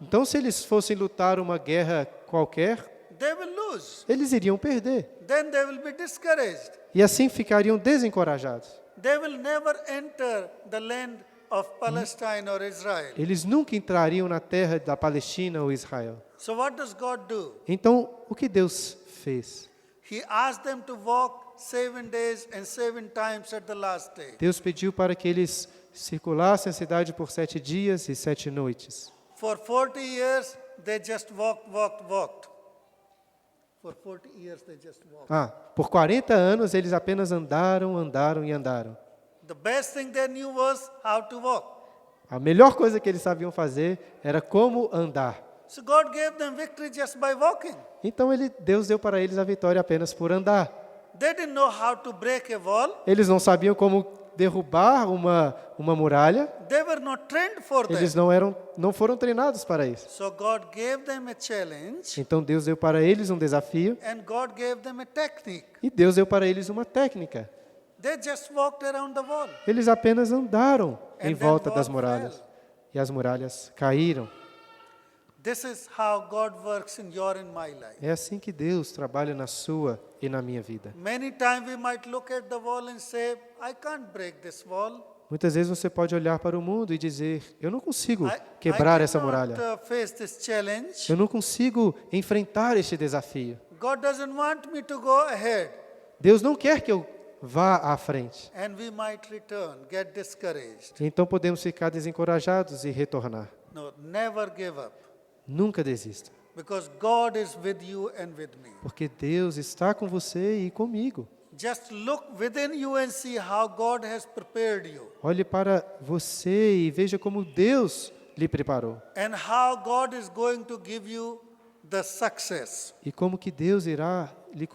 S1: Então, se eles fossem lutar uma guerra qualquer,
S2: they will lose.
S1: eles iriam perder.
S2: Then they will be discouraged.
S1: E assim ficariam desencorajados.
S2: They will never enter the land of Palestine or Israel.
S1: Eles nunca entrariam na terra da Palestina ou Israel.
S2: So what does God do?
S1: Então, o que Deus fez?
S2: He asked them to walk 7 days and 7 times at the last day.
S1: Deus pediu para que eles circulassem a cidade por 7 dias e 7 noites.
S2: For 40 years, they just walked. For 40 years, they just walked.
S1: Por 40 anos eles apenas andaram e andaram.
S2: The best thing they knew was how to walk.
S1: A melhor coisa que eles sabiam fazer era como andar.
S2: So God gave them victory just by walking.
S1: Então Deus deu para eles a vitória apenas por andar.
S2: They didn't know how to break a wall.
S1: Eles não sabiam como derrubar uma muralha.
S2: They were not trained for
S1: Eles
S2: that.
S1: não foram treinados para isso.
S2: So God gave them a challenge
S1: Então Deus deu para eles um desafio
S2: and God gave them a technique.
S1: e Deus deu para eles uma técnica.
S2: They just walked around the wall.
S1: Eles apenas andaram
S2: And
S1: em
S2: then
S1: volta das
S2: wall
S1: muralhas.
S2: fell.
S1: E as muralhas caíram.
S2: This is how God works in your and my life.
S1: É assim que Deus trabalha na sua e na minha vida.
S2: Many times we might look at the wall and say, I can't break this wall.
S1: Muitas vezes você pode olhar para o mundo e dizer, eu não consigo
S2: I
S1: quebrar essa
S2: cannot,
S1: muralha.
S2: face this challenge.
S1: Eu não consigo enfrentar este desafio.
S2: God doesn't want me to go ahead.
S1: Deus não quer que eu vá à frente.
S2: And we might return, get discouraged.
S1: Então podemos ficar desencorajados e retornar.
S2: No, never give up.
S1: Nunca desista,
S2: Because God is with you and with me.
S1: porque Deus está com você e comigo.
S2: Just look within you and see how God has prepared you.
S1: Olhe para você e veja como Deus lhe preparou.
S2: And how God is going to give you the success.
S1: E como que Deus irá lhe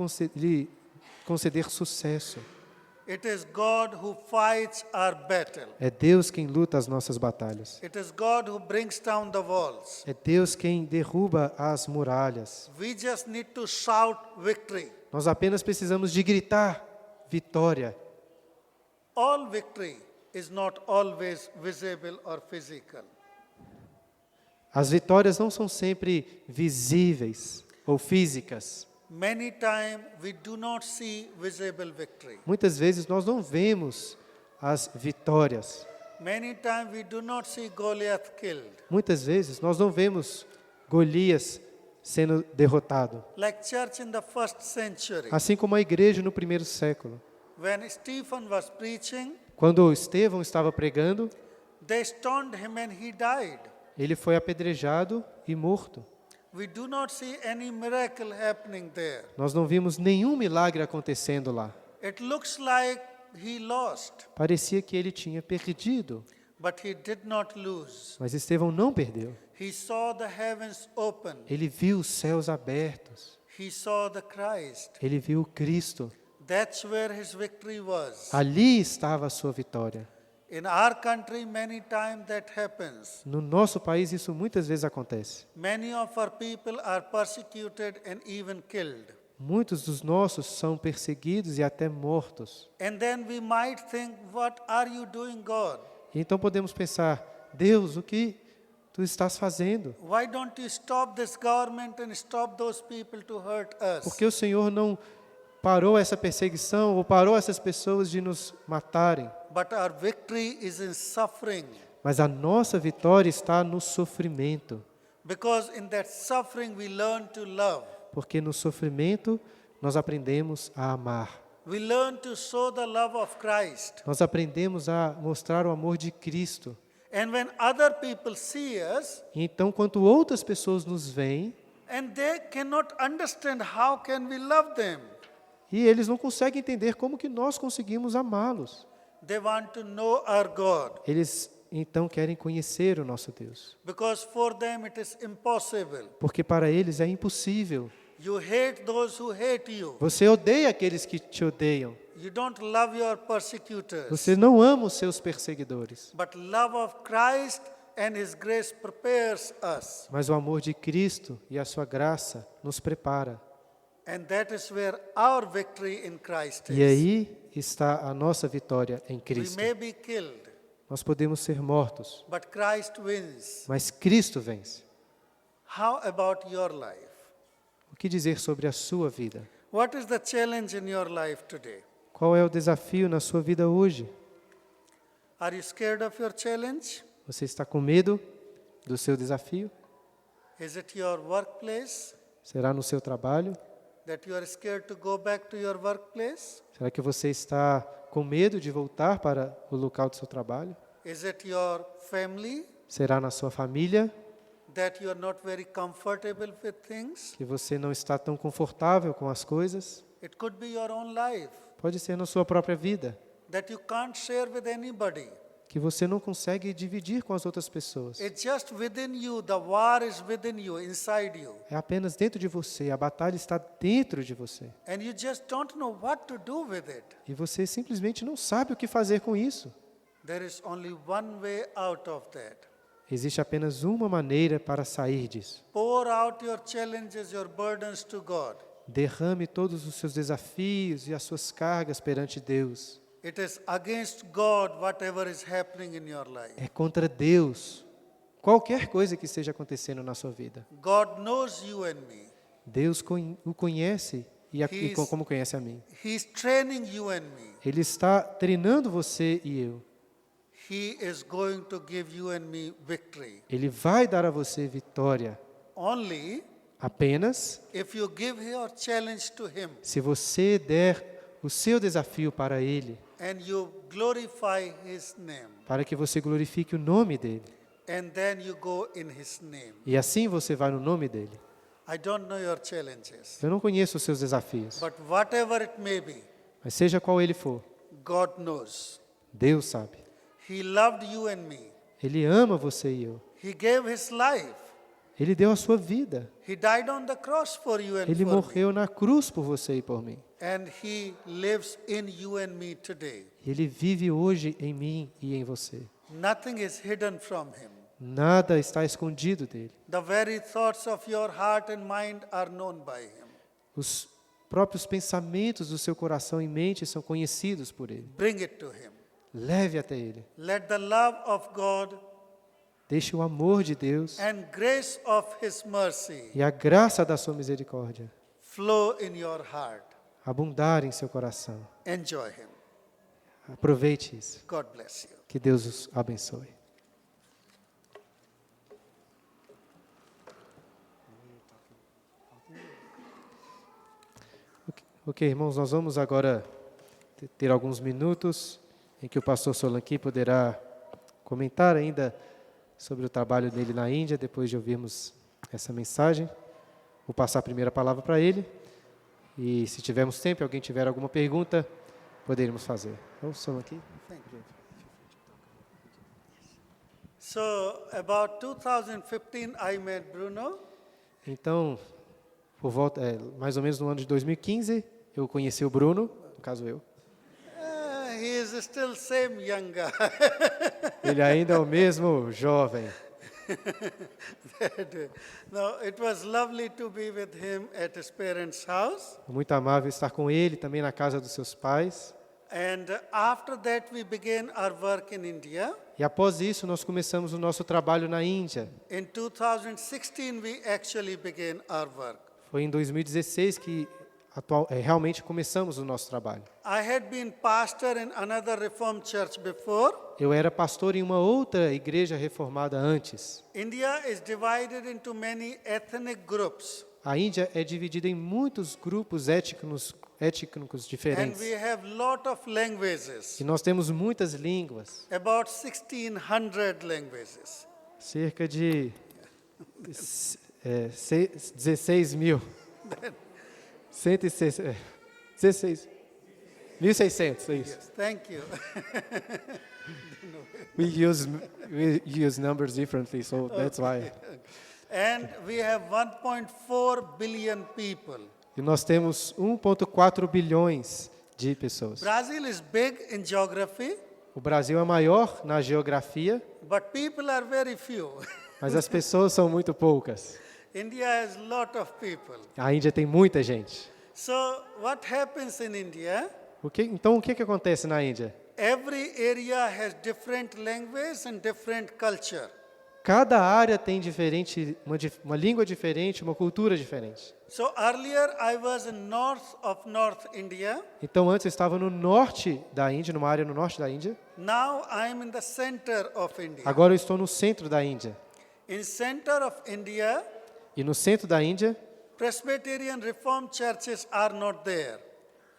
S1: conceder sucesso.
S2: It is God who fights our battle.
S1: É Deus quem luta as nossas batalhas.
S2: It is God who brings down the walls.
S1: É Deus quem derruba as muralhas.
S2: We just need to shout victory.
S1: Nós apenas precisamos de gritar vitória.
S2: All victory is not always visible or physical.
S1: As vitórias não são sempre visíveis ou físicas.
S2: Many times we do not see visible victory.
S1: Muitas vezes nós não vemos as vitórias.
S2: Many times we do not see Goliath killed.
S1: Muitas vezes nós não vemos Golias sendo derrotado.
S2: Like church in the first century.
S1: Assim como a igreja no primeiro século.
S2: When Stephen was preaching,
S1: Quando Estevão estava pregando,
S2: they stoned him and he died.
S1: ele foi apedrejado e morto.
S2: We do not see any miracle happening there.
S1: Nós não vimos nenhum milagre acontecendo lá.
S2: It looks like he lost,
S1: Parecia que ele tinha perdido,
S2: but he did not lose.
S1: mas Estevão não perdeu.
S2: He saw the heavens open.
S1: Ele viu os céus abertos.
S2: He saw the Christ.
S1: Ele viu o Cristo.
S2: That's where his victory was.
S1: Ali estava a sua vitória.
S2: In our country, many times that happens.
S1: No nosso país isso muitas vezes acontece.
S2: Many of our people are persecuted and even killed.
S1: Muitos dos nossos são perseguidos e até mortos.
S2: And then we might think, what are you doing, God?
S1: Então podemos pensar, Deus, o que tu estás fazendo?
S2: Why don't you stop this government and stop those people to hurt us?
S1: Por que o Senhor não parou essa perseguição ou parou essas pessoas de nos matarem?
S2: But our victory is in suffering.
S1: Mas a nossa vitória está no sofrimento.
S2: Because in that suffering we learn to love.
S1: Porque no sofrimento nós aprendemos a amar.
S2: We learn to show the love of Christ.
S1: Nós aprendemos a mostrar o amor de Cristo.
S2: And when other people see us,
S1: E então, quando outras pessoas nos veem,
S2: and they cannot understand how can we love them,
S1: e eles não conseguem entender como que nós conseguimos amá-los.
S2: they want to know our God.
S1: Eles então querem conhecer o nosso Deus.
S2: Because for them it is impossible.
S1: Porque para eles é impossível.
S2: You hate those who hate you.
S1: Você odeia aqueles que te odeiam.
S2: You don't love your persecutors.
S1: Você não ama os seus perseguidores.
S2: But love of Christ and His grace prepares us.
S1: Mas o amor de Cristo e a sua graça nos prepara.
S2: And that is where our victory in Christ is.
S1: E aí está a nossa vitória em
S2: We
S1: Cristo.
S2: may be killed,
S1: Nós podemos ser mortos,
S2: but Christ wins.
S1: mas Cristo vence.
S2: How about your life?
S1: O que dizer sobre a sua vida?
S2: What is the challenge in your life today?
S1: Qual é o desafio na sua vida hoje?
S2: Are you scared of your challenge?
S1: Você está com medo do seu desafio?
S2: Is it your workplace
S1: Será no seu trabalho?
S2: that you are scared to go back to your workplace?
S1: Será que você está com medo de voltar para o local do seu trabalho?
S2: Is it your family
S1: Será na sua família
S2: that you are not very comfortable with things?
S1: que você não está tão confortável com as coisas?
S2: It could be your own life
S1: Pode ser na sua própria vida,
S2: that you can't share with anybody.
S1: que você não consegue dividir com as outras pessoas.
S2: It's just within you. The war is within you, inside you.
S1: É apenas dentro de você, a batalha está dentro de você.
S2: And you just don't know what to do with it.
S1: E você simplesmente não sabe o que fazer com isso.
S2: There is only one way out of that.
S1: Existe apenas uma maneira para sair disso.
S2: Pour out your challenges, your burdens to God.
S1: Derrame todos os seus desafios e as suas cargas perante Deus.
S2: It is against God whatever is happening in your life.
S1: É contra Deus qualquer coisa que esteja acontecendo na sua vida.
S2: God knows you and me.
S1: Deus o conhece e
S2: He's-
S1: como conhece a mim.
S2: He's training you and me.
S1: Ele está treinando você e eu.
S2: He is going to give you and me victory.
S1: Ele vai dar a você vitória
S2: Only
S1: apenas
S2: if you give your challenge to Him
S1: se você der o seu desafio para Ele,
S2: and you glorify His name.
S1: para que você glorifique o nome dEle.
S2: And then you go in His name.
S1: E assim você vai no nome dEle.
S2: I don't know your challenges,
S1: Eu não conheço os seus desafios,
S2: but whatever it may be,
S1: mas seja qual ele for,
S2: God knows.
S1: Deus sabe.
S2: He loved you and me.
S1: Ele ama você e eu.
S2: He gave His life.
S1: Ele deu a sua vida.
S2: He died on the cross for you and
S1: Ele
S2: for me.
S1: morreu na cruz por você e por mim.
S2: And He lives in you and me today.
S1: Ele vive hoje em mim e em você.
S2: Nothing is hidden from Him.
S1: Nada está escondido dele.
S2: The very thoughts of your heart and mind are known by Him.
S1: Os próprios pensamentos do seu coração e mente são conhecidos por ele.
S2: Bring it to Him.
S1: Leve até ele.
S2: Let the love of God
S1: Deixe o amor de Deus
S2: and grace of His mercy
S1: e a graça da sua misericórdia
S2: flow in your heart.
S1: abundar em seu coração.
S2: Enjoy Him.
S1: Aproveite isso.
S2: God bless you.
S1: Que Deus os abençoe. Ok, irmãos, nós vamos agora ter alguns minutos em que o pastor Solanki poderá comentar ainda sobre o trabalho dele na Índia, depois de ouvirmos essa mensagem. Vou passar a primeira palavra para ele e, se tivermos tempo, alguém tiver alguma pergunta, poderíamos fazer. Então, Solanki.
S2: Thank you. So, about 2015, I met Bruno.
S1: Então, por volta, mais ou menos no ano de 2015, eu conheci o Bruno, no caso eu.
S2: He is still same young guy.
S1: Ele ainda é o mesmo jovem.
S2: No, it was lovely to be with him at his parents' house.
S1: Muito amável estar com ele, também na casa dos seus pais.
S2: And after that, we began our work in India.
S1: E após isso, nós começamos o nosso trabalho na Índia.
S2: In 2016, we actually began our work.
S1: Foi em 2016 que realmente começamos o nosso trabalho.
S2: I had been pastor in another Reformed church before.
S1: Eu era pastor em uma outra igreja reformada antes.
S2: India is divided into many ethnic groups.
S1: A Índia é dividida em muitos grupos étnicos
S2: And
S1: diferentes.
S2: we have lot of languages,
S1: E nós temos muitas línguas,
S2: about 1,600 languages.
S1: cerca de 16 mil. 16. 1.600, é isso.
S2: Thank you.
S1: We use numbers differently, so that's why.
S2: And we have 1.4 billion people.
S1: E nós temos 1,4 bilhões de pessoas.
S2: Brazil is big in geography,
S1: O Brasil é maior na geografia,
S2: but people are very few.
S1: mas as pessoas são muito poucas.
S2: India has a lot of people.
S1: A Índia tem muita gente.
S2: So what happens in India?
S1: Então, o que acontece na Índia?
S2: Every area has different language and different culture.
S1: Cada área tem uma língua diferente, uma cultura diferente.
S2: So earlier I was in north of North India.
S1: Então, antes eu estava no norte da Índia, numa área no norte da Índia.
S2: Now I am in the center of India.
S1: Agora eu estou no centro da Índia.
S2: In center of India,
S1: E no centro da Índia,
S2: Presbyterian Reformed churches are not there.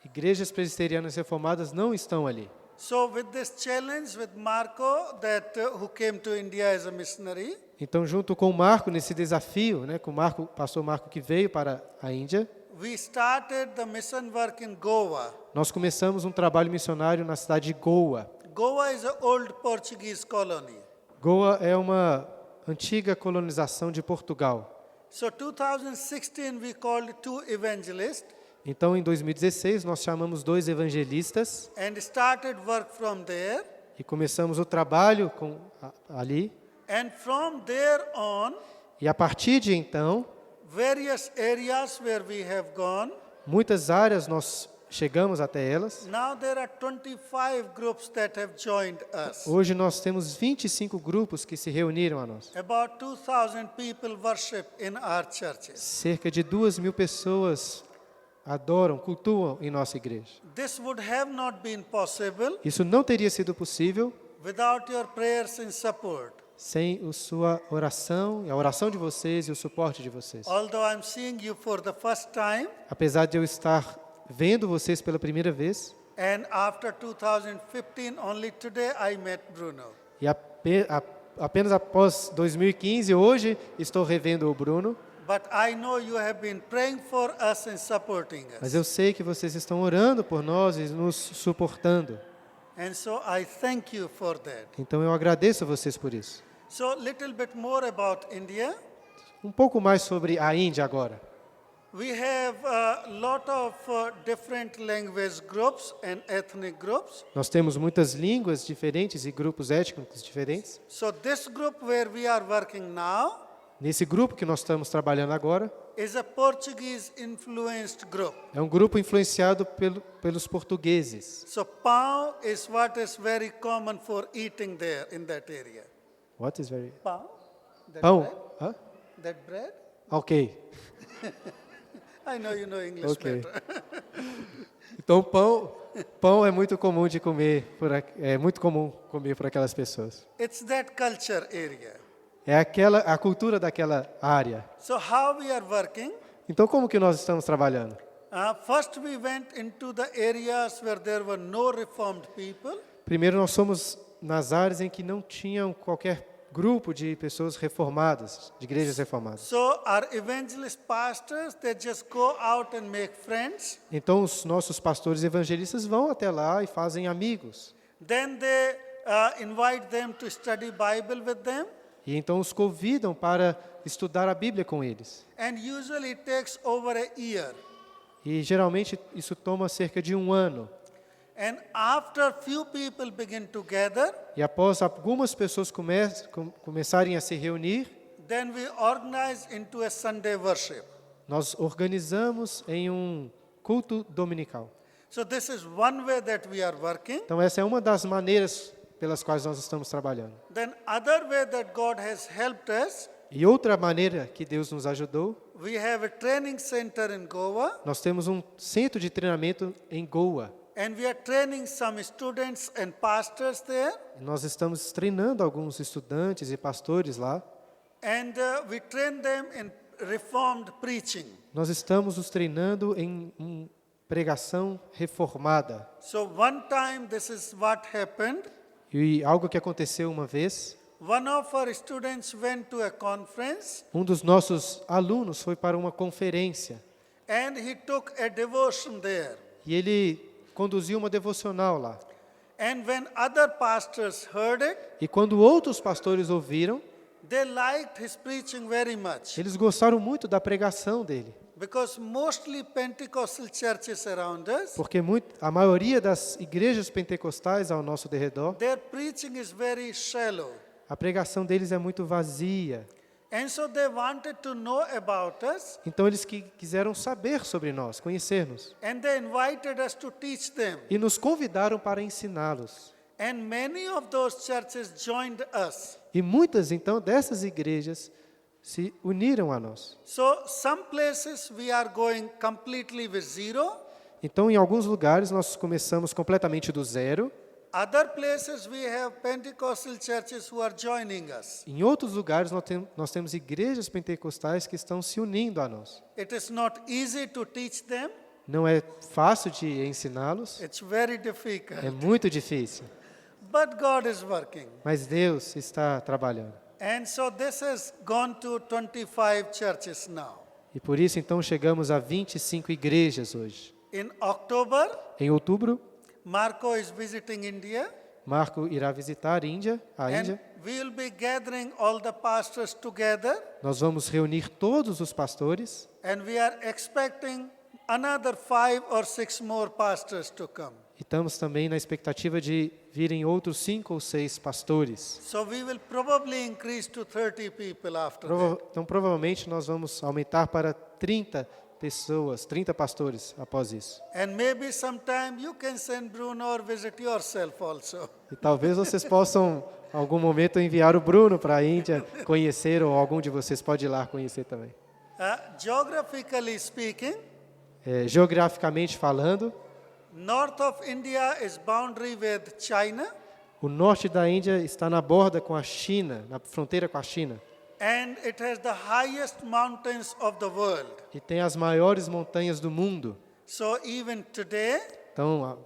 S1: igrejas presbiterianas reformadas não estão ali.
S2: So with this challenge with Marco, who came to India as a missionary,
S1: Então, junto com o Marco, nesse desafio, com o pastor Marco que veio para a Índia,
S2: we started the mission work in Goa.
S1: nós começamos um trabalho missionário na cidade de Goa.
S2: Goa is an old Portuguese colony.
S1: Goa é uma antiga colonização de Portugal.
S2: So 2016 we called 2 evangelists
S1: Então, em 2016, nós chamamos 2 evangelistas
S2: and started work from there.
S1: e começamos o trabalho ali.
S2: And from there on,
S1: E a partir de então,
S2: various areas where we have gone,
S1: muitas áreas nós chegamos até elas.
S2: Now there are 25 groups that have joined us.
S1: Hoje nós temos 25 grupos que se reuniram a nós.
S2: About 2,000 people worship in our churches.
S1: Cerca de 2.000 pessoas adoram, cultuam em nossa igreja.
S2: This would have not been possible
S1: Isso não teria sido possível
S2: without your prayers and support.
S1: sem a sua oração, a oração de vocês e o suporte de vocês.
S2: Although I'm seeing you for the first time,
S1: Apesar de eu estar vendo vocês pela primeira vez,
S2: and after 2015, only today I met Bruno.
S1: e apenas após 2015, hoje estou revendo o Bruno,
S2: But I know you have been praying for us and supporting
S1: mas
S2: us.
S1: eu sei que vocês estão orando por nós e nos suportando.
S2: And so I thank you for that.
S1: Então eu agradeço a vocês por isso.
S2: So little bit more about India.
S1: Um pouco mais sobre a Índia agora.
S2: We have a lot of different language groups and ethnic groups.
S1: Nós temos muitas línguas diferentes e grupos étnicos diferentes.
S2: So this group where we are working now
S1: Nesse grupo que nós estamos trabalhando agora,
S2: is a Portuguese influenced group.
S1: é um grupo influenciado pelos portugueses.
S2: So pão is what is very common for eating there in that area.
S1: What is very...
S2: Pão? That
S1: Pão?
S2: bread?
S1: Hã?
S2: That bread?
S1: Ok.
S2: I know you know English
S1: Ok.
S2: better.
S1: Então pão é muito comum de comer, é muito comum comer por aquelas pessoas.
S2: It's that culture area.
S1: É a cultura daquela área.
S2: So how we are working?
S1: Então como que nós estamos trabalhando?
S2: First we went into the areas where there were no reformed people.
S1: Primeiro nós fomos nas áreas em que não tinham qualquer grupo de pessoas reformadas, de igrejas reformadas.
S2: So our evangelist pastors, they just go out and make friends.
S1: Então os nossos pastores evangelistas vão até lá e fazem amigos.
S2: Then they invite them to study Bible with them.
S1: E então os convidam para estudar a Bíblia com eles.
S2: And usually it takes over a year.
S1: E geralmente isso toma cerca de 1 ano.
S2: And after few people begin to gather,
S1: E após algumas pessoas começarem a se reunir,
S2: then we organize into a Sunday worship.
S1: nós organizamos em um culto dominical.
S2: So this is one way that we are working.
S1: Então essa é uma das maneiras pelas quais nós estamos trabalhando.
S2: Then other way that God has helped us,
S1: E outra maneira que Deus nos ajudou,
S2: we have a training center in Goa,
S1: nós temos um centro de treinamento em Goa.
S2: and we are training some students and pastors there,
S1: Nós estamos treinando alguns estudantes e pastores lá.
S2: and we train them in reformed preaching.
S1: Nós estamos os treinando em pregação reformada.
S2: So one time this is what happened.
S1: E algo que aconteceu uma vez,
S2: One of our students went to a conference,
S1: um dos nossos alunos foi para uma conferência
S2: and he took a devotion there.
S1: e ele conduziu uma devocional lá.
S2: And when other pastors heard it,
S1: E quando outros pastores ouviram,
S2: they liked his preaching very much.
S1: eles gostaram muito da pregação dele,
S2: Because mostly Pentecostal churches around us,
S1: porque a maioria das igrejas pentecostais ao nosso derredor,
S2: their preaching is very shallow.
S1: a pregação deles é muito vazia.
S2: And so they wanted to know about us,
S1: Então eles quiseram saber sobre nós, conhecer-nos.
S2: and they invited us to teach them.
S1: E nos convidaram para ensiná-los.
S2: And many of those churches joined us.
S1: E muitas, então, dessas igrejas se uniram a nós.
S2: So some places we are going completely with zero.
S1: Então, em alguns lugares, nós começamos completamente do zero.
S2: Other places we have Pentecostal churches who are joining us.
S1: Em outros lugares, nós temos igrejas pentecostais que estão se unindo a nós.
S2: It is not easy to teach them.
S1: Não é fácil de ensiná-los,
S2: It's very difficult.
S1: é muito difícil.
S2: But God is working.
S1: Mas Deus está trabalhando.
S2: And so this has gone to 25 churches now.
S1: E por isso, então, chegamos a 25 igrejas hoje.
S2: In October,
S1: Em outubro,
S2: Marco is visiting India.
S1: Marco irá visitar a Índia.
S2: And we will be gathering all the pastors together.
S1: Nós vamos reunir todos os pastores.
S2: And we are expecting another 5 or 6 more pastors to come.
S1: E estamos também na expectativa de virem outros 5 ou 6 pastores.
S2: So we will probably increase to 30 people after that.
S1: Então, provavelmente, nós vamos aumentar para 30 pessoas, 30 pastores após isso.
S2: And maybe sometime you can send Bruno or visit yourself also.
S1: E talvez vocês possam, em algum momento, enviar o Bruno para a Índia conhecer, ou algum de vocês pode ir lá conhecer também.
S2: Geographically speaking,
S1: Geograficamente falando,
S2: north of India is boundary with China,
S1: o norte da Índia está na borda com a China, na fronteira com a China.
S2: and it has the highest mountains of the world.
S1: E tem as maiores montanhas do mundo.
S2: So even today,
S1: Então,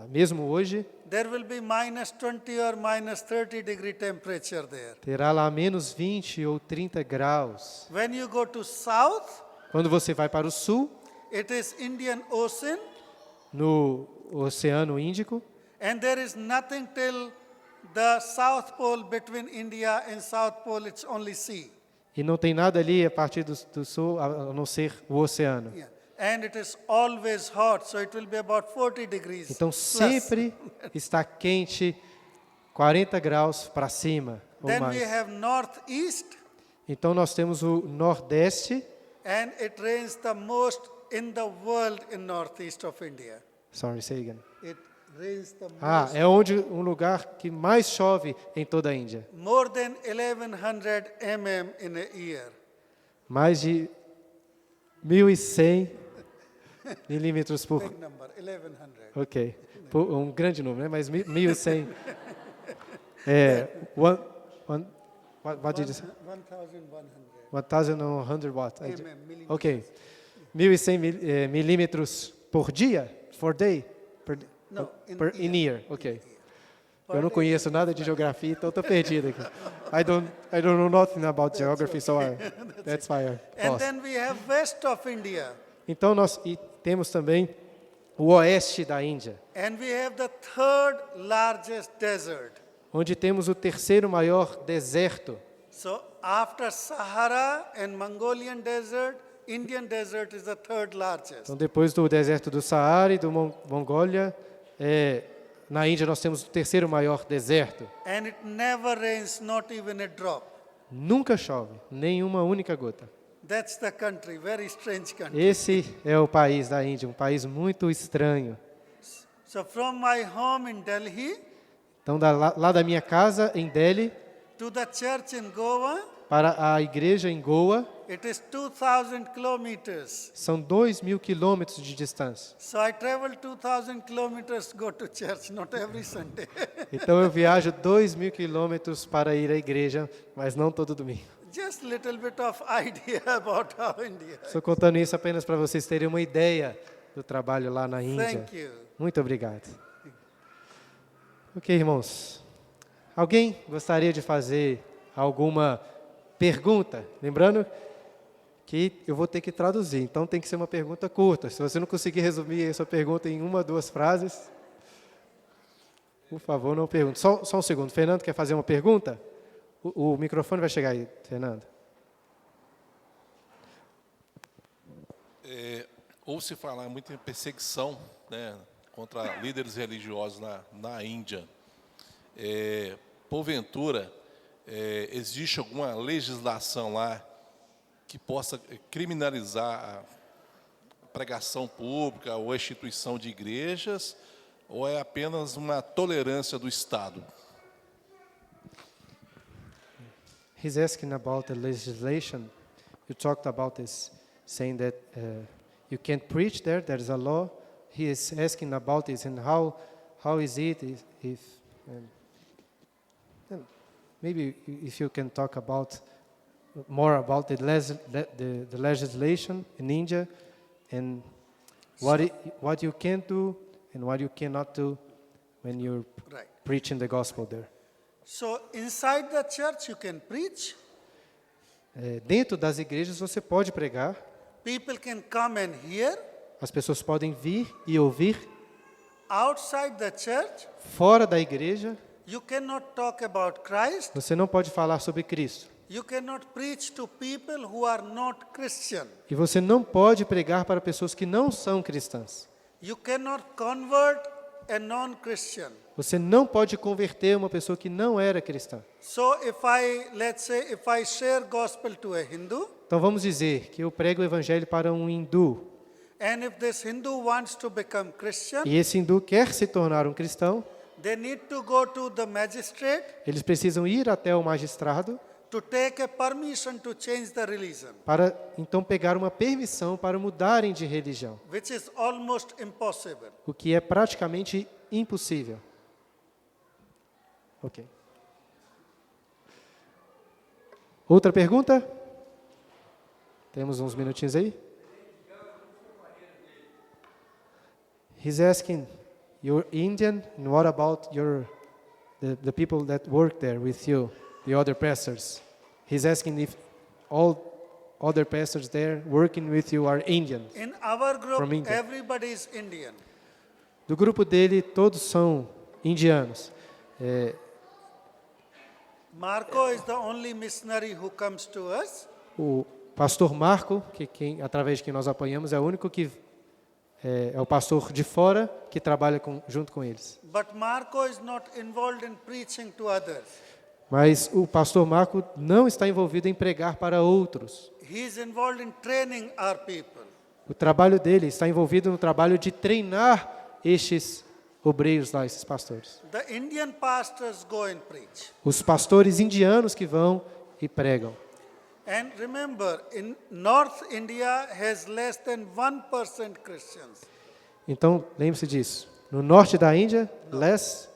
S1: mesmo hoje,
S2: there will be minus 20 or minus 30 degree temperature there.
S1: terá lá menos 20 ou 30 graus.
S2: When you go to south,
S1: Quando você vai para o sul,
S2: it is Indian Ocean,
S1: no Oceano Índico,
S2: and there is nothing till the South Pole. Between India and South Pole, it's only sea.
S1: e não tem nada ali a partir do sul, a não ser o oceano.
S2: Yeah. And it is always hot, so it will be about 40 degrees.
S1: Então,
S2: plus.
S1: sempre está quente, 40 graus para cima ou
S2: Then we
S1: mais.
S2: have northeast,
S1: Então, nós temos o nordeste.
S2: and it rains the most in the world in northeast of India.
S1: Sorry, say again.
S2: It rains the
S1: Ah, é um lugar que mais chove em toda a Índia.
S2: more than 1100 mm in a year.
S1: Mais de 1.100 milímetros por...
S2: Big number, 1100.
S1: Ok. Um grande número, né? Mas 1.100... what did you say?
S2: 1100
S1: 1.100 watts.
S2: millimeters.
S1: Ok. 1.100 milímetros por dia? For day?
S2: No,
S1: In year. Ok. Eu não conheço nada de geografia, então estou perdido aqui. I don't know nothing about geography, so that's why I
S2: And
S1: lost.
S2: then we have west of India,
S1: Então nós temos também o oeste da Índia,
S2: and we have the third largest desert.
S1: onde temos o terceiro maior deserto.
S2: So after Sahara and Mongolian desert, Indian desert is the third largest.
S1: Então depois do deserto do Saara e do Mongólia, na Índia nós temos o terceiro maior deserto.
S2: And it never rains, not even a drop.
S1: Nunca chove, nenhuma única gota.
S2: That's the country, very strange country.
S1: Esse é o país da Índia, um país muito estranho.
S2: So from my home in Delhi
S1: Então lá da minha casa em Delhi
S2: to the church in Goa,
S1: para a igreja em Goa,
S2: it is 2,000 kilometers.
S1: são 2.000 quilômetros de distância.
S2: So I travel 2,000 kilometers to go to church, not every Sunday.
S1: Então eu viajo 2.000 quilômetros para ir à igreja, mas não todo domingo.
S2: Just little bit of idea about how India.
S1: Estou contando isso apenas para vocês terem uma ideia do trabalho lá na Índia.
S2: Thank you.
S1: Muito obrigado. Ok, irmãos. Alguém gostaria de fazer alguma pergunta? Lembrando que eu vou ter que traduzir, então tem que ser uma pergunta curta. Se você não conseguir resumir a sua pergunta em 1 ou 2 frases, por favor, não pergunte. Só um segundo. Fernando quer fazer uma pergunta? O microfone vai chegar aí, Fernando.
S3: Ouve-se falar muito em perseguição, né, contra líderes religiosos na Índia. Porventura, existe alguma legislação lá que possa criminalizar a pregação pública ou a instituição de igrejas, ou é apenas uma tolerância do Estado?
S1: He's asking about the legislation. You talked about this, saying that you can't preach there. There is a law. He is asking about this and how is it if maybe if you can talk about more about the legislation in India and what you can do and what you cannot do when you're
S2: Right.
S1: preaching the gospel there.
S2: So inside the church you can preach.
S1: Dentro das igrejas você pode pregar,
S2: People can come and hear.
S1: as pessoas podem vir e ouvir.
S2: Outside the church,
S1: Fora da igreja,
S2: you cannot talk about Christ.
S1: você não pode falar sobre Cristo.
S2: You cannot preach to people who are not Christian.
S1: E você não pode pregar para pessoas que não são cristãs.
S2: You cannot convert a non-Christian.
S1: Você não pode converter uma pessoa que não era cristã.
S2: So let's say if I share gospel to a Hindu,
S1: Então vamos dizer que eu prego o evangelho para um hindu,
S2: and if this Hindu wants to become Christian,
S1: e esse hindu quer se tornar um cristão,
S2: they need to go to the magistrate
S1: eles precisam ir até o magistrado
S2: to take a permission to change the religion,
S1: para então pegar uma permissão para mudarem de religião,
S2: which is almost impossible.
S1: o que é praticamente impossível. Ok. Outra pergunta? Temos uns minutinhos aí? He's asking, you're Indian, and what about the people that work there with you, the other pastors? He's asking if all other pastors there working with you are Indian.
S2: In our
S1: From
S2: group,
S1: India.
S2: everybody is Indian.
S1: Do grupo dele, todos são indianos.
S2: Marco is the only missionary who comes to us.
S1: O pastor Marco, através de quem nós apanhamos, é o único que é o pastor de fora que trabalha junto com eles.
S2: But Marco is not involved in preaching to others.
S1: Mas o pastor Marco não está envolvido em pregar para outros.
S2: He is involved in training our people.
S1: O trabalho dele está envolvido no trabalho de treinar estes obreiros lá, esses pastores.
S2: The Indian pastors go and preach.
S1: Os pastores indianos que vão e pregam.
S2: And remember, in North India has less than 1% Christians.
S1: Então, lembre-se disso. No norte da Índia,
S2: Less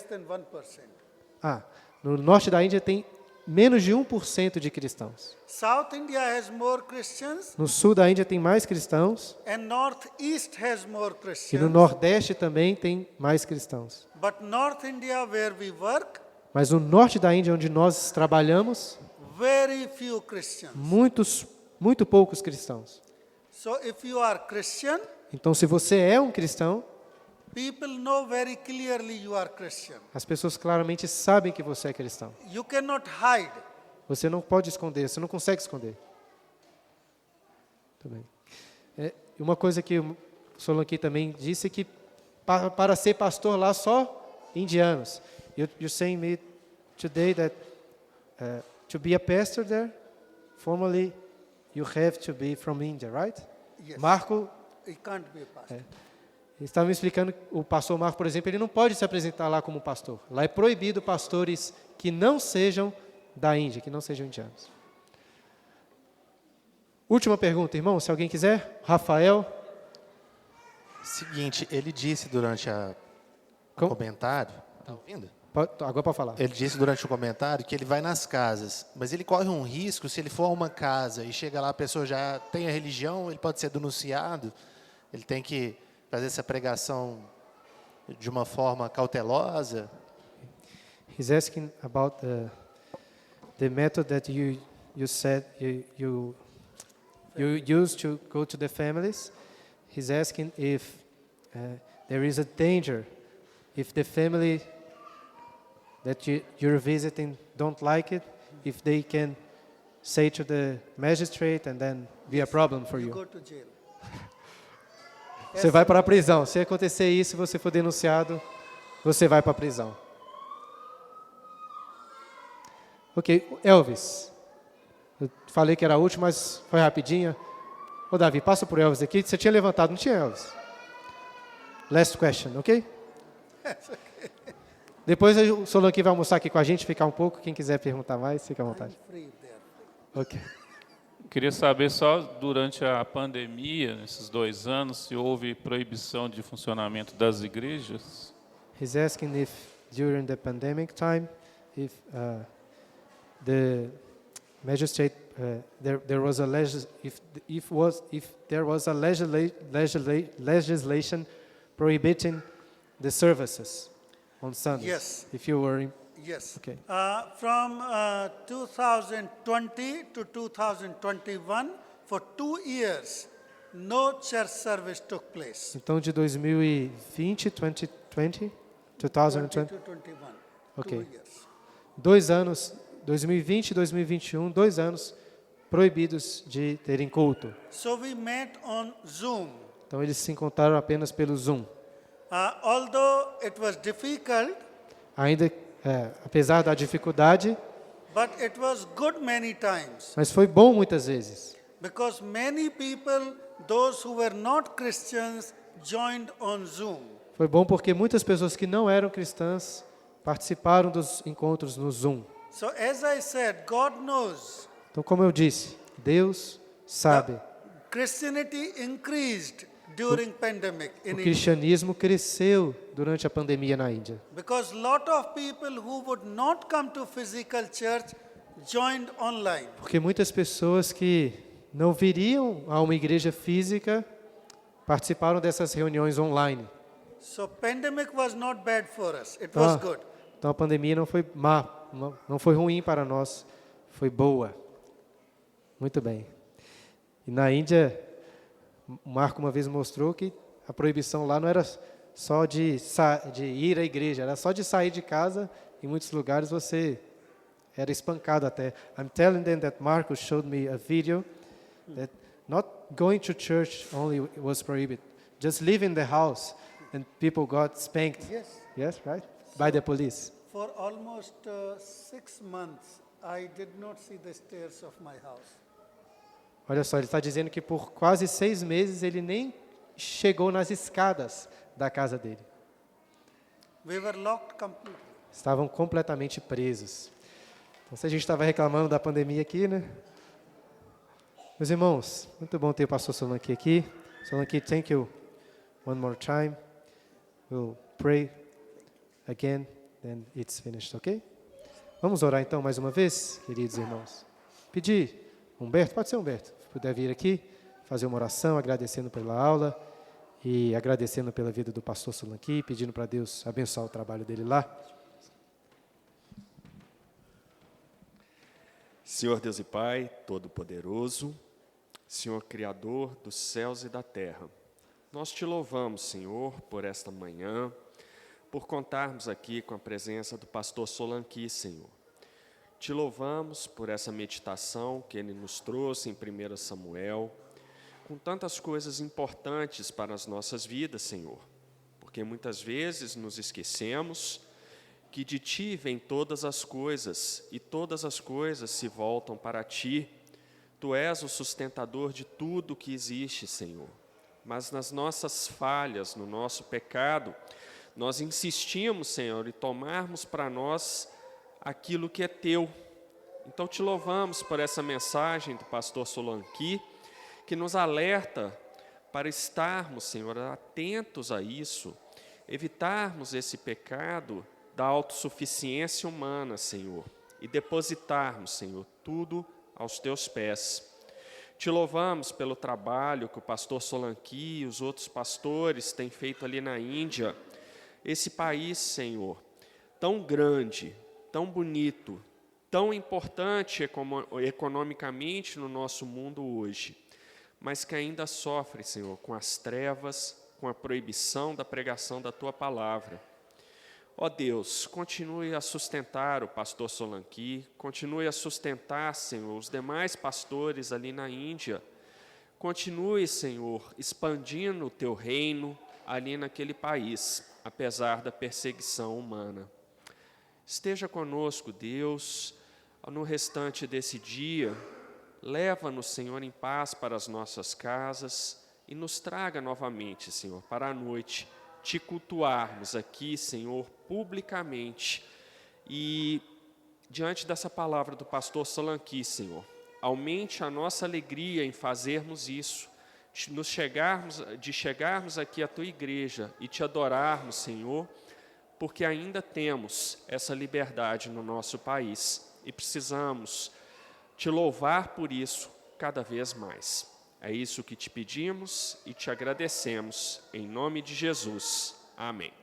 S2: than 1%.
S1: no norte da Índia tem menos de 1% de cristãos.
S2: South India has more Christians,
S1: No sul da Índia tem mais cristãos
S2: and Northeast has more
S1: e no
S2: Christians.
S1: nordeste também tem mais cristãos.
S2: But North India, where we work,
S1: Mas no norte da Índia, onde nós trabalhamos,
S2: very few Christians.
S1: muito poucos cristãos.
S2: So if you are Christian,
S1: Então, se você é um cristão,
S2: people know very clearly you are Christian.
S1: as pessoas claramente sabem que você é cristão.
S2: You cannot hide.
S1: Você não pode esconder, você não consegue esconder. Muito bem. Uma coisa que o Solanki também disse que para ser pastor lá só indianos. You're saying me today that to be a pastor there, formally you have to be from India, right?
S2: Yes.
S1: Marco
S2: You can't be a pastor.
S1: estava me explicando, o pastor Marco, por exemplo, ele não pode se apresentar lá como pastor. Lá é proibido pastores que não sejam da Índia, que não sejam indianos. Última pergunta, irmão, se alguém quiser. Rafael.
S4: Seguinte, ele disse durante o comentário, tá ouvindo?
S1: Agora pode falar.
S4: Ele disse durante o comentário que ele vai nas casas, mas ele corre um risco se ele for a uma casa e chega lá, a pessoa já tem a religião, ele pode ser denunciado, ele tem que fazer essa pregação de uma forma cautelosa.
S1: He's asking about the method that you said you use to go to the families. He's asking if there is a danger if the family that you're visiting don't like it, if they can say to the magistrate and then be a problem for
S2: You
S1: you.
S2: go to jail.
S1: Você vai para a prisão. Se acontecer isso, se você for denunciado, você vai para a prisão. Ok, Elvis. Eu falei que era a última, mas foi rapidinha. Ô, Davi, passa por Elvis aqui. Você tinha levantado, não tinha, Elvis? Last question, ok? Depois o Solanki vai almoçar aqui com a gente, ficar um pouco. Quem quiser perguntar mais, fica à vontade.
S2: Free there.
S1: Ok.
S5: Queria saber só, durante a pandemia, nesses 2 anos, se houve proibição de funcionamento das igrejas?
S1: He's asking if during the pandemic time, if the magistrate there was a there was a legislation prohibiting the services on Sundays.
S2: Yes.
S1: If you were
S2: Yes.
S1: Okay.
S2: From 2020 to 2021, for 2 years, no church service took place.
S1: Então de 2020, 2020, 2020,
S2: 2021.
S1: Okay.
S2: 2 years.
S1: 2 anos, 2020 e 2021, 2 anos proibidos de terem culto.
S2: So we met on Zoom.
S1: Então eles se encontraram apenas pelo Zoom.
S2: Although it was difficult,
S1: Ainda, apesar da dificuldade,
S2: But it was good many times
S1: Mas foi bom muitas vezes,
S2: because many people, those who were not Christians, joined on Zoom.
S1: foi bom porque muitas pessoas que não eram cristãs participaram dos encontros no Zoom.
S2: So as I said, God knows.
S1: Então, como eu disse, Deus sabe.
S2: Christianity increased during pandemic
S1: O
S2: in India
S1: cristianismo cresceu durante a pandemia na Índia,
S2: because lot of people who would not come to physical church joined online.
S1: porque muitas pessoas que não viriam a uma igreja física participaram dessas reuniões online.
S2: So pandemic was not bad for us. It was good.
S1: Então a pandemia não foi má, não foi ruim para nós, foi boa. Muito bem. E na Índia, o Marco uma vez mostrou que a proibição lá não era só de ir à igreja, era só de sair de casa. Em muitos lugares você era espancado até. I'm telling them that Marcos showed me a video that not going to church only was prohibited. Just leaving the house and people got spanked.
S2: Yes.
S1: Yes, right? By the police.
S2: For almost 6 months, I did not see the stairs of my house.
S1: Olha só, ele está dizendo que por quase 6 meses ele nem chegou nas escadas da casa dele.
S2: We were locked completely.
S1: Estavam completamente presos. Então, se a gente estava reclamando da pandemia aqui, né? Meus irmãos, muito bom ter o pastor Solanki aqui. Solanki, thank you one more time. We'll pray again, then it's finished, ok? Vamos orar então mais uma vez, queridos irmãos. Pedir, Humberto, pode ser Humberto, se puder vir aqui, fazer uma oração, agradecendo pela aula e agradecendo pela vida do pastor Solanki, pedindo para Deus abençoar o trabalho dele lá.
S6: Senhor Deus e Pai, Todo-Poderoso, Senhor Criador dos céus e da terra, nós te louvamos, Senhor, por esta manhã, por contarmos aqui com a presença do pastor Solanki, Senhor. Te louvamos por essa meditação que ele nos trouxe em 1 Samuel, com tantas coisas importantes para as nossas vidas, Senhor, porque muitas vezes nos esquecemos que de Ti vêm todas as coisas, e todas as coisas se voltam para Ti. Tu és o sustentador de tudo que existe, Senhor. Mas nas nossas falhas, no nosso pecado, nós insistimos, Senhor, em tomarmos para nós aquilo que é Teu. Então, te louvamos por essa mensagem do pastor Solanki, que nos alerta para estarmos, Senhor, atentos a isso, evitarmos esse pecado da autossuficiência humana, Senhor, e depositarmos, Senhor, tudo aos Teus pés. Te louvamos pelo trabalho que o pastor Solanki e os outros pastores têm feito ali na Índia. Esse país, Senhor, tão grande, tão bonito, tão importante economicamente no nosso mundo hoje, mas que ainda sofre, Senhor, com as trevas, com a proibição da pregação da Tua palavra. Ó Deus, continue a sustentar o pastor Solanki, continue a sustentar, Senhor, os demais pastores ali na Índia. Continue, Senhor, expandindo o Teu reino ali naquele país, apesar da perseguição humana. Esteja conosco, Deus, no restante desse dia. Leva-nos, Senhor, em paz para as nossas casas e nos traga novamente, Senhor, para a noite, Te cultuarmos aqui, Senhor, publicamente. E diante dessa palavra do pastor Solanki, Senhor, aumente a nossa alegria em fazermos isso, de chegarmos aqui à Tua igreja e Te adorarmos, Senhor, porque ainda temos essa liberdade no nosso país e precisamos Te louvar por isso cada vez mais. É isso que Te pedimos e Te agradecemos, em nome de Jesus. Amém.